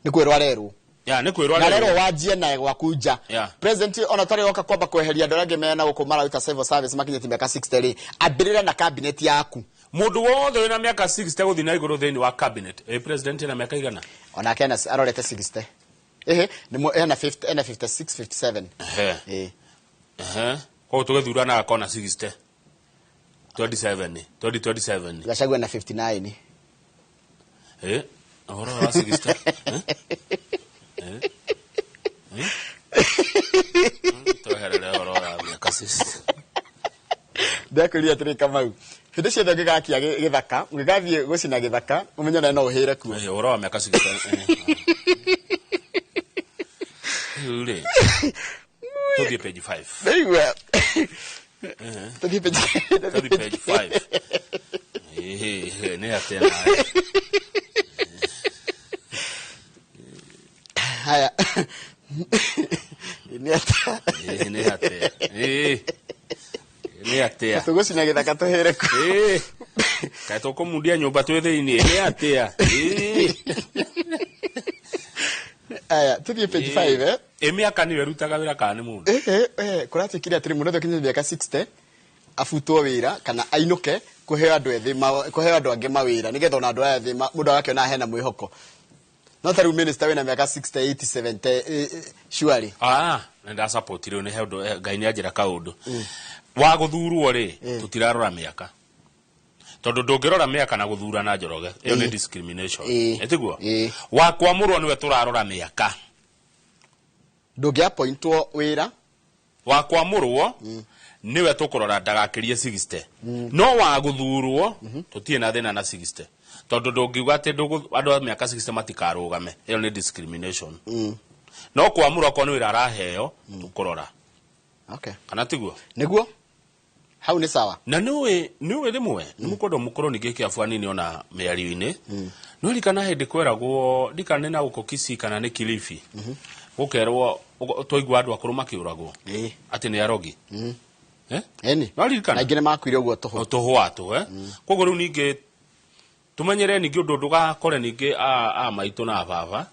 nĩ kwĩrwo arerwo nĩ kwĩrwo arerwo wajie na gwakunja president ona tari oka kwamba kweheria andũ arĩa mena gũkũ mararuta civil service makinyĩtie mĩaka 60 rĩ ambĩrĩra na cabinet yaku mũndũ wothe wĩna mĩaka 60 gũthiĩ na igũrũ thĩinĩ wa cabinet president ena mĩaka igana onake arorete 60 nĩ ena 50 ena 56 57 kwa tũgĩthurana akona 60 2027 Gachagua na 59 ahora wa 60 tũherere ahora wa mĩaka 60 ndakũria atĩrĩ Kamau hĩndĩ ciothe ngĩgakia gĩthaka ngĩgathiĩ gũcina gĩthaka ũmenye na no ũhĩre kuo ahora wa mĩaka 60 Ule. Todie page 5. Very well. Todie page 5. Ne atena. Haya. Ni ata. Ne ate. Ne ate. Tugocina githaka tuhere ku. Ka to komundia nyumba twethe-ini ne atea. Aya, tuthie page 5 Emiaka ni werutaga wira kana mundu. Kuratikire atiri mundu thokinye miaka 60 afutwo wira kana ainuke kuheo andu ethi kuheo andu ange mawira nigetha ona andu aya ethi mundu wake na hena mwihoko. No taru minister wina miaka 60 80 70 surely. nda support ri ne hendo ngai ni ajira kaundu wa guthurwo ri tutirarora miaka tondu ndungirora miaka na guthura na Njoroge iyo ni discrimination etiguo wa kwamurwo niwe turarora miaka ndungia pointwo wira wa kwamurwo niwe tukurora ndagakirie 60 no wa guthurwo tutie na thina na 60 tondu ndungiuga ati andu a miaka 60 matikarugame iyo ni discrimination no kwamurwo ko niwe araheo tukurora kana tiguo niguo hau ni sawa na niwe rimwe ni mukondo mukoro ningi kiafuani ni ona miario-ini no likana hindi kweragwo ndikane na uko Kisii kana ni Kilifi gukerwo toigwa andu akuru makiuragwo ati ni arogi eni na ngine makwire uguo toho atu koguo riu ningi tumenyere ningi undu ndugakore ningi a maitu na baba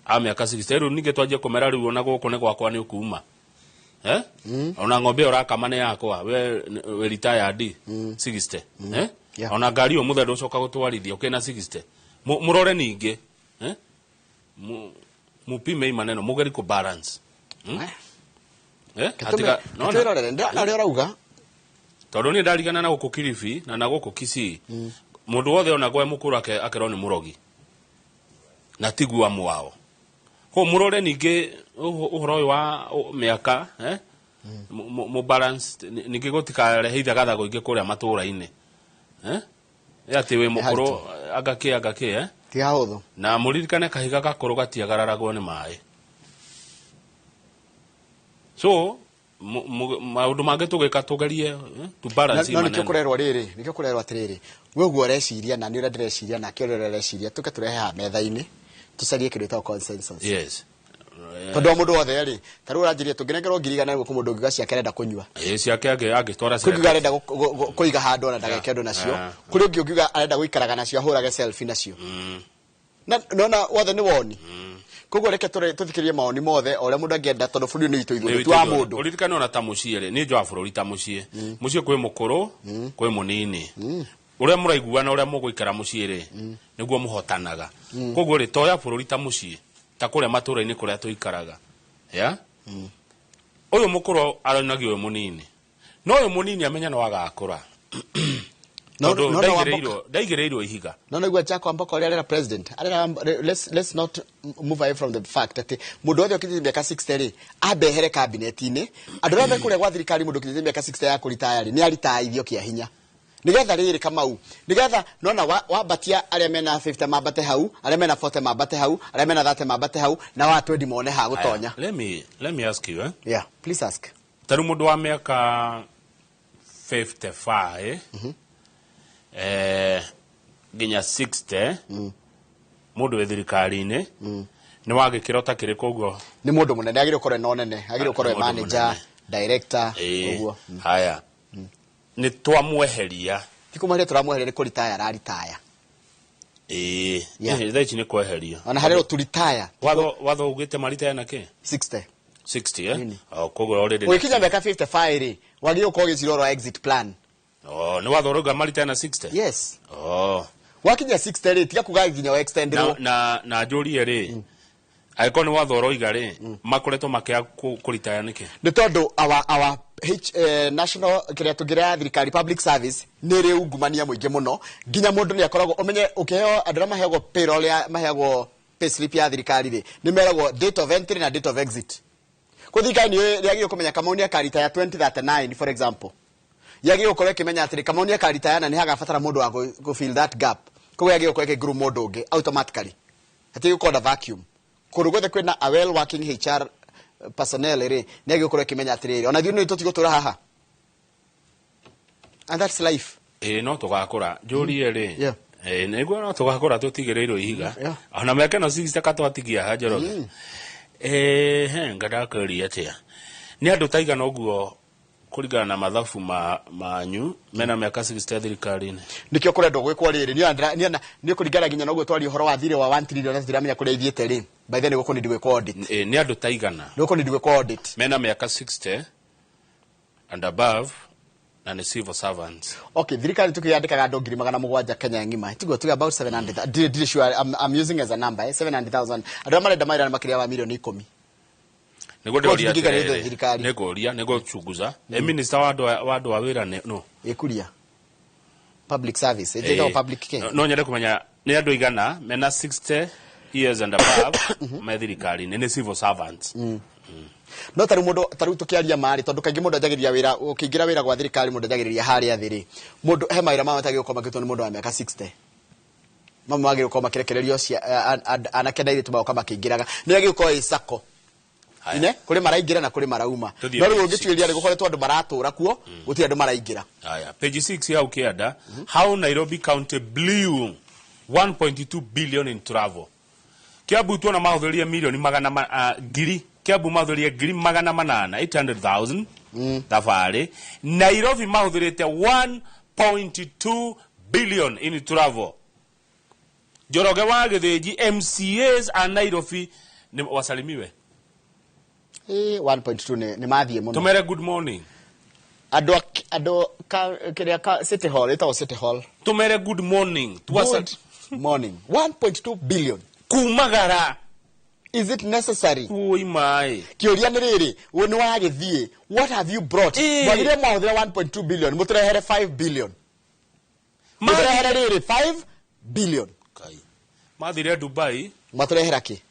a miaka 60 riu ningi twaje kumera riu ona guku ni gwakwa ni ukuma ona ng'ombe urakama ne yakwa we retired 60 ona ngari o muthendo ucoka gutwarithia ukena 60 murore ningi mupime maneno mugeri ku balance atika no ndirorere ndio rauga tondu ni ndarigana na guku Kilifi na na guku Kisii mundu wothe ona gwe mukuru akero ni murogi na tigua mwao ko murore ningi uhoro wa miaka mu balance ningi gutikare hitha gatha goinge kuria matura-ini ati we mukuru agake ti hahuthu na muririkane kahiga gakuru gatiagararagwo ni mai so maundu mange tugika tugerie tu balance maneno nikyo kurerwa atiriri we guo reciria na ni ura ndireciria na kio reciria tuke turehe ha metha-ini tucarie kindu ta consensus yes tondu mundu wothe ri taru uranjirie tungirengerwo ngirigana niguo mundu ngiga ciake arenda kunyua ciake agitwara ciake kugiga arenda kuiga handu na ndageke ndu nacio kuri ungi ugiga arenda guikaraga nacio ahurage selfie nacio na nona wothe ni woni koguo reke tuthikirie maoni mothe oria mundu angienda tondu bũrũri ni itũ twa mundu uririkane ona ta mucii ri ni njwa bũrũri ta mucii mucii kwi mukuru kwi munini uria muraiguana uria muguikara mucii ri niguo muhotanaga koguo ri toya bũrũri ta mucii ta kuria matura-ini kuria tuikaraga uyu mukuru aronagio munini no uyu munini amenya no agakura no ndaigereirwo ihiga no niguo chako ambako arera president let's not move away from the fact that mundu wothe ukithithia miaka 60 ri abehere cabinet-ini andu aria mekuria gwa thirikari mundu ukithithia miaka 60 ya kuritaya ri ni aritaithio kia hinya nigetha riri Kamau nigetha nona wabatia aria mena 50 mabate hau aria mena 40 mabate hau aria mena 30 mabate hau na watu ndi mone ha gutonya let me ask you yeah please ask taru mundu wa miaka 55 ginya 60 mundu we thirikari-ini ni wagikira ta kiri koguo ni mundu munene agire ukore no nene agire ukore manager director koguo haya ni twamweheria tikumari turamweheria ni kuritaya araritaya thaici ni kweheria ona harero turitaya watho ugite maritaya na ke 60 koguo already ukinya miaka 55 ri wagire ukoge zero exit plan ni watho uruga maritaya na 60 yes wakinya 60 ri tiga kuga ginya extend na njuri ri aiko ni watho uroiga ri makoretwo makia kuritaya niki ni tondu our national kiria tugira thirikari public service ni ri ungumania muingi muno ginya mundu ni akoragwo umenye ukiheo andu mahego payroll ya mahego payslip ya thirikari ri ni meragwo date of entry na date of exit kuthikani ni yagio kumenya kama uni akarita ya 2039 for example yagio kore kimenya atiri kama uni akarita ya na ni hagafatara mundu wa go fill that gap kwa yagio kore group mundu ungi automatically ati yuko na vacuum kurugothe kwina a well working HR personnel ri negi ukore kimenya atiri ona thiu ni tutigotura haha and that's life no tugakura njuri ri niguo no tugakura tutigireirwo ihiga ona meke no 60 katwatigia ha Njoroge ngadakaria atia ni andu taigana uguo kuringana na mathabu manyu mena miaka 60 thirikari-ini nikio kurendo gwikwo riri ni kuringana ginya noguo twari uhoro wa thire wa 1 trillion ndiramenya kuria ithiete ri by then guko ni ndigwe audit ni andu taigana guko ni ndigwe audit mena miaka 60 and above na ni civil servants okay thirikari tukiyandikaga andu 700,000 Kenya ngima tigo tuga about 700 did sure I'm using as a number 700,000 andu marenda maira makiria wa milioni 10 Nego ndoria thirikari. Nego chunguza. Minister wa wira no. Ekuria. Public service. Ejega public king. No nyende kumenya ni andu igana mena 60 years and above me thirikari ni civil servants. No taru tukiaria mari tondu kaingi mundu ajagiria wira ukiingira wira gwa thirikari mundu ajagiria hari athiri mundu he maira ma matagi gukoma kitwa ni mundu wa miaka 60 mama wagi gukoma kirekererio cia anake na iritu baoka makiingiraga ni agi gukoma isako ine kuri maraingira na kuri marauma no riu ngituiria ri gukoretwo andu maratura kuo guti andu maraingira haya page 6 ya ukianda how Nairobi County blew 1.2 billion in travel Kiambu tuona mahudhuria milioni magana ngiri Kiambu mahudhuria ngiri magana manana 800,000 tafari Nairobi mahudhurite 1.2 billion in travel Joroge wa Githinji MCAs a Nairobi ni wasalimiwe 1.2 ni mathie muno tumere good morning ado kiria city hall ito city hall tumere good morning good morning 1.2 billion kumagara is it necessary oi mai kioria ni riri woni wa githie what have you brought mwagire mwahudhira 1.2 billion mutrehere 5 billion mutrehere riri 5 billion kai mathire Dubai maturehera ki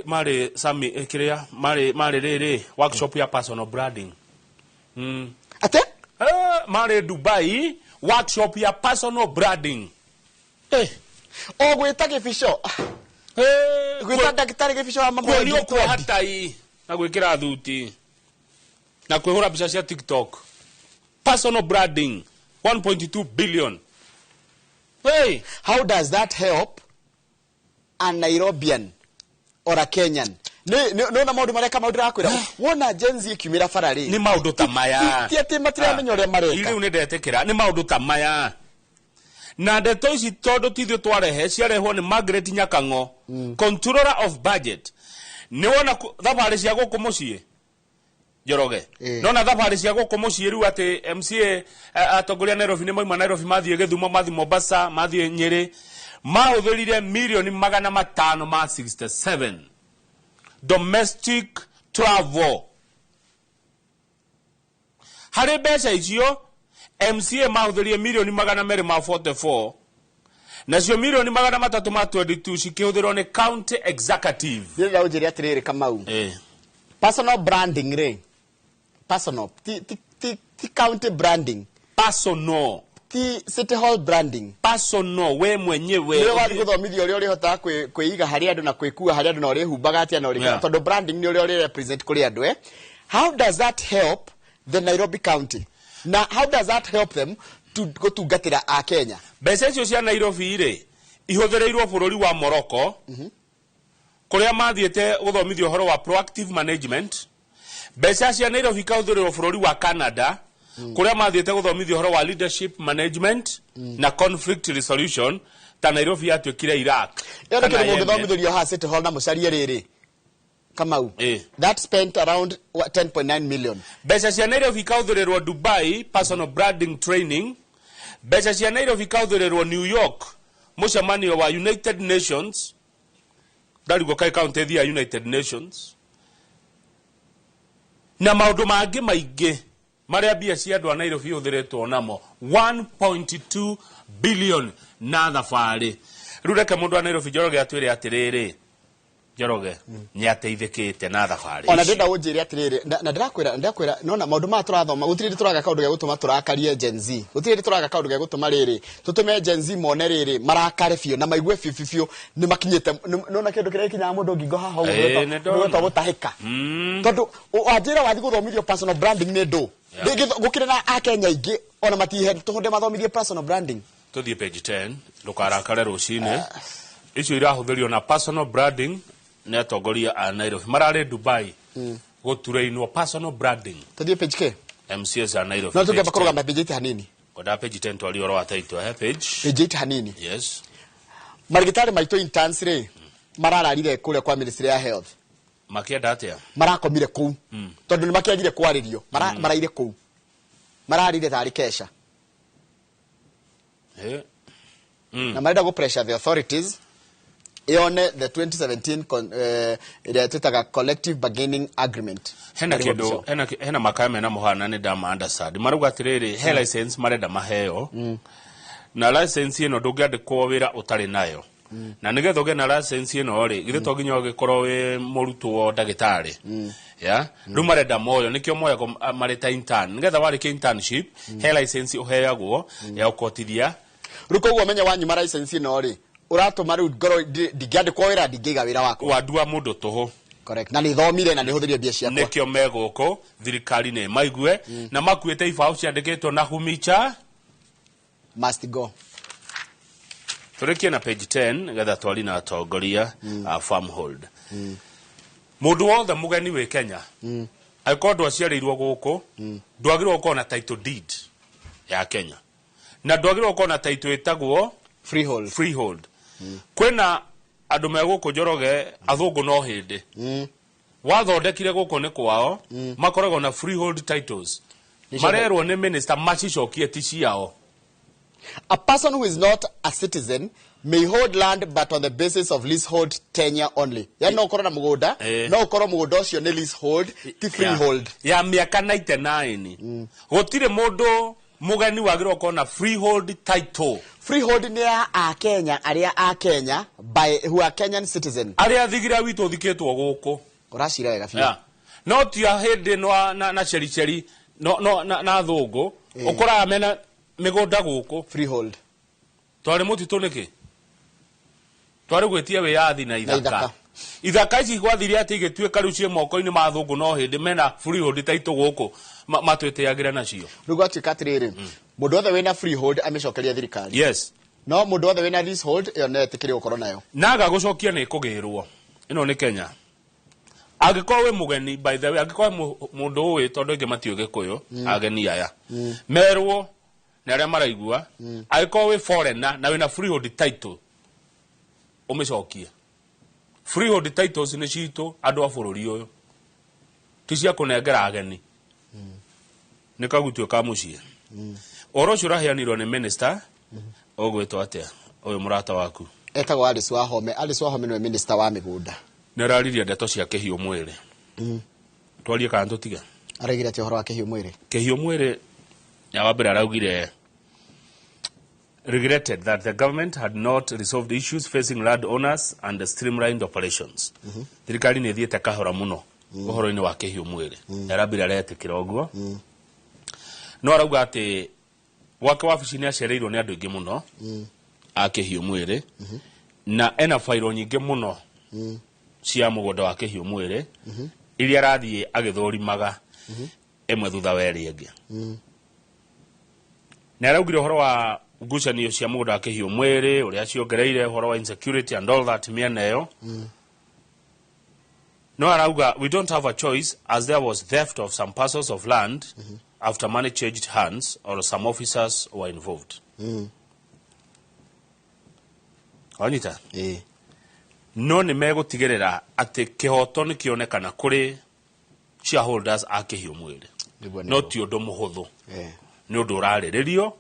mari sami kiria mari riri workshop ya personal branding ate mari Dubai workshop ya personal branding ogwita gifisho gwita daktari gifisho wa mambo ni okwo hatai na gwikira thuti na kwihura bica cia TikTok personal branding 1.2 billion how does that help a Nairobian or a Kenyan no na maundu mareka maundu rakwira wona jenzi ikiumira farari ni maundu tamaya tiete matira menyo mareka ili unendetekera ni maundu tamaya na ndeto ici tondu tithio twarehe ciarehwo ni Margaret Nyakango controller of budget ni wona thabari cia guku mucii Joroge nona thabari cia guku mucii riu ati MCA atongoria Nairobi ni moima Nairobi mathie Githumo mathie Mombasa mathie Nyeri mahudhurire milioni 567 domestic travel hari mbeca icio MCA mahudhurie milioni 244 nacio milioni 322 cikihudhirwo ni county executive ndira ujiria atiriri Kamau personal branding re personal ti county branding personal city hall branding personal we mwenyewe ni wadi guthomithio uri uri hota kwiiga hari andu na kwikua hari andu na uri humbaga atia na uri tondu branding ni uri represent kuri andu how does that help the Nairobi County na how does that help them to go to gatira a Kenya mbeca icio cia Nairobi ire ihuthirirwo bururi wa Morocco kuria mathiete guthomithio horo wa proactive management mbeca cia Nairobi kauthirirwo bururi wa Canada kuria mathiete guthomithio horo wa leadership management na conflict resolution ta Nairobi yatuikire Iraq yana kile mundu thomithio ha city hall na mucarie riri Kamau that spent around 10.9 million mbeca cia Nairobi kauthirirwo Dubai personal branding training mbeca cia Nairobi kauthirirwo New York mucemanio wa United Nations ndarigo kai county thia United Nations na maundu mangi maingi maria bia cia andu a Nairobi uthiretwo namo 1.2 billion na thabari riu reke mundu a Nairobi Joroge atwire atiriri Joroge nyateithikite na thabari ona ndenda unjire atiriri na ndakwira nona maundu ma turathoma gutiri turaga kaundu ge gutuma turakarie Gen Z gutiri turaga kaundu ge gutuma riri tutume Gen Z mone riri marakare fio na maigue fififio ni makinyete nona kindu kiria kinya mundu ngingo haha uguto gutahika tondu wajira wathi guthomithio personal branding ni ndu gukire na a Kenya ingi ona matihe tuhunde mathomithie personal branding tuthie page 10 ndukarakare rucine icio irahuthirio na personal branding na atongoria a Nairobi marare Dubai gutureinwo personal branding tuthie page ke MCAs a Nairobi no tugeba kuruga page 8 hanini koda page 10 twali oro ataitwa page 8 hanini yes marigitari maito intense re marararire kule kwa ministry ya health makienda atia marakomire ku tondu ni makiagire kwaririo maraire ku mararire tari kesha na marenda go pressure the authorities ione the 2017 ile tutaga collective bargaining agreement. Hena makame na muhana ni dama understand maruga atiriri he license marenda maheo na license ino ndungende kwowira utari nayo na nigetha uge na license ino ri githe to ginya gikorwo wi murutwo ndagitari ya ndu marenda moyo nikio moyo mareta intern nigetha wari ke internship he license uheagwo ya ukotithia ruko ugo menye wanyu license ino ri uratuma riu ngoro ndigende kwowira ndingiga wira wako wadua mundu toho. Correct. Na ni thomire na ni huthirie bia ciakwa. Nikio megoko thirikari ne maigue na makuete ifao ciandikitwo na humicha must go. Turekie na page 10 gatha twali na atongoria farm hold. Mundu wothe mugeni we Kenya. Aikondo aciarirwo guku ndwagirwo ko na title deed ya Kenya. Na ndwagirwo ko na title itagwo freehold. Kwena andu meguko Njoroge athungu no hindi wathondekire guko ni kwao makoragwo na freehold titles marerwo ni minister macicokie ti ciao. A person who is not a citizen may hold land but on the basis of leasehold tenure only. Ya no korona mugunda no korona mugunda ucio ni leasehold ti freehold ya miaka 99 gutire mundu mugani wagirwo kona freehold title. Freehold ni ya a Kenya aria a Kenya by who are Kenyan citizen aria thigira witu thiketwo guku uracira wega fiu no tia hindi no na cheri no na thungu ukora mena migunda guku freehold twari mutitu niki twari gwetia we yathi na ithaka ici gwathiria ati igituika riu cie moko-ini ma thungu no hindi mena freehold title guku matweteagira nacio rugo atikatiriri mundu othe wina freehold amecokeria thirikari. Yes. No mundu othe wina leasehold iyo netikiri gukorwo nayo naga gucokia ni kugirwo ino ni Kenya agiko we mugeni by the way agiko mundu we tondu ingi matiuge kuyo ageni aya merwo na aria maraigua agiko we foreigner na wina freehold title umecokia freehold titles ni citu andu a bururi uyu ti cia kunengera ageni nikagutio ka mucie oro cio raheanirwo ni minister ogwetwo atia uyu murata waku etagwo Alice Wahome ni minister wa migunda nerariria ndeto cia kihiu mwiri twarie kana tutiga aregire ati horo wa kihiu mwiri ya wabira araugire regretted that the government had not resolved issues facing land owners and streamlined operations. Thirikari ni thiete kahora muno uhoro-ini wa kihiu mwiri arabira retikira oguo no arauga ati wake wabici ni acereirwo ni andu ingi muno a kihiu mwiri na ena fairo nyingi muno cia mugunda wa kihiu mwiri iria arathie agithurimaga emwe thutha weri ingi na araugire uhoro wa ngucanio cia mugunda wa kihiu mwiri uria ciongereire uhoro wa insecurity and all that mieneyo no arauga we don't have a choice as there was theft of some parcels of land after money changed hands or some officers were involved. Onyita no ni megutigirira ati kihoto ni kionekana kuri shareholders a kihiu mwiri no ti undu muhuthu ni undu urariririo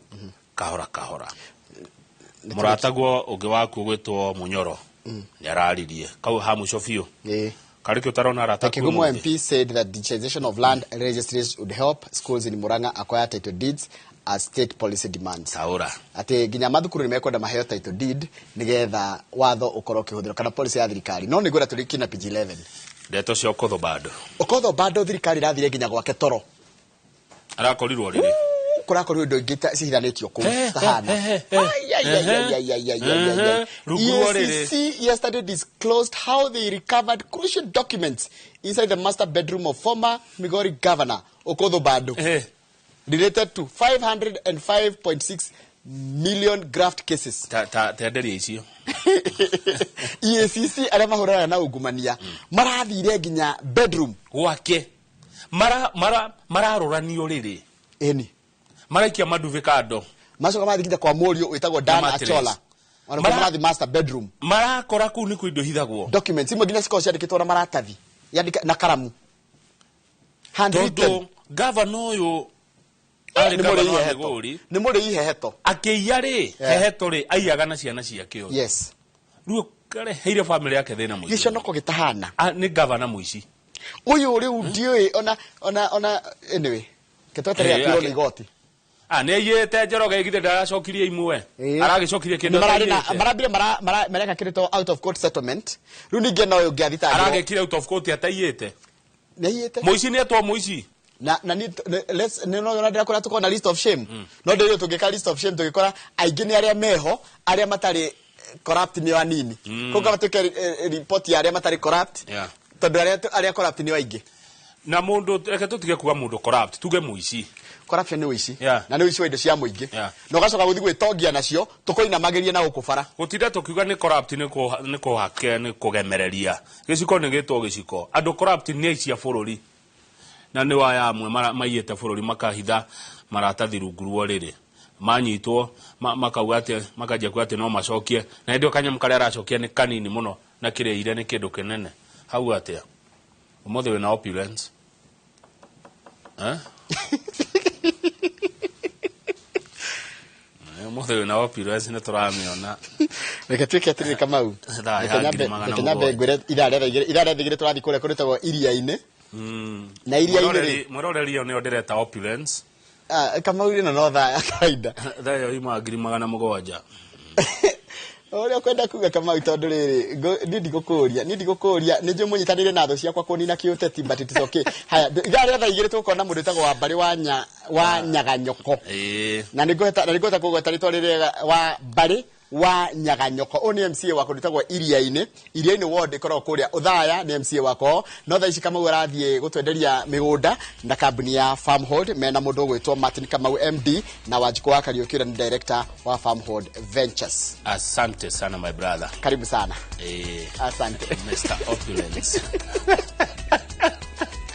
kahora muratagwo ungi waku gwitwo Munyoro ni araririe kau ha muco biu kariki utarona arata Kigumo MP said that digitization of land registries would help schools in Murang'a acquire title deeds as state policy demands. Taura ati ginya mathukuru ni mekwenda maheo title deed nigetha watho ukoro kihuthiro kana policy ya thirikari no nigura turiki na page 11 ndeto cia Okotho bado thirikari rathire ginya gwake toro arakorirwo riri kurakorirwo ndo ingita cihiranitio ku tahana EACC yesterday disclosed how they recovered crucial documents inside the master bedroom of former Migori governor Okotho Bado related to 505.6 million graft cases. Tenderi icio EACC aria mahurana na ungumania marathire ginya bedroom gwake mararoranio riri eni maraikia maduve kando macoka mathikinya kwa Morio witagwo Dan Achola marathi master bedroom marakora ku ni indo hithagwo documents imwe ginya ciko ciandikitwo na maratathi yandika na karamu handwritten governor uyu ni muri iheheto akiia ri heheto ri aiaga na ciana ciake yes riu kare heire family yake thina muici giconoko gitahana ni governor muici uyu uri ndiwe ona anyway ketotera kiro ni goti ne yete Njoroge igithe ndaracokirie imwe aragicokirie kindu marabire mareka kirito out of court settlement runinge no ungiathita aragekire out of court atayete neyete muici ni etwa muici na let's no ndakora tuko na list of shame no ndio tungeka list of shame tugikora aingĩ ni aria meho aria matari corrupt ni wanini kuko tuke report ya aria matari corrupt tondu aria corrupt ni waingĩ na mundu reke tutige kuga mundu corrupt tuge muici corruption ni wici na ni wici wa indo cia muingi no gacoka guthi gwitongia nacio tukoina magerie na gukubara gutira tukiuga ni corrupt ni kuhake ni kugemereria giciko ni gitwo giciko andu corrupt ni aicia bururi na ni waya amwe maiyete bururi makahitha maratathi rungu ruo riri manyitwo makauga ati makajia ku ati no macokie na ndio kanyam kare aracokia ni kanini muno na kireire ni kindu kinene hau atia umothe wina opulence umothe wina opulence ni turamiona reke twike atiri Kamau Kenyabe ngwire idara thigire turathi kure kuritagwo iria-ini na iria-ini mwiroreri yo ni ndireta opulence Kamau rino no tha kaida thayo ima 700 Oria kwenda kuga Kamau tondu riri ndigikukuria ni nje munyitanire na tho ciakwa kunina kiuteti but it is okay haya igare tha igire tukona mundu tago wa bari wa nyaganyoko na nigota kugweta ritwa riri wa bari wa nyaganyoko oni MCA wako nditagwa iria-ini ward ikorwo kuria uthaya ni MCA wako no tha ici Kamau arathie gutwenderia migunda na kambuni ya Farmhold mena mundu gwitwo Martin Kamau MD na Wanjiko wa Kariokira ni director wa Farmhold Ventures. Asante sana my brother, karibu sana asante Mr. Opulence.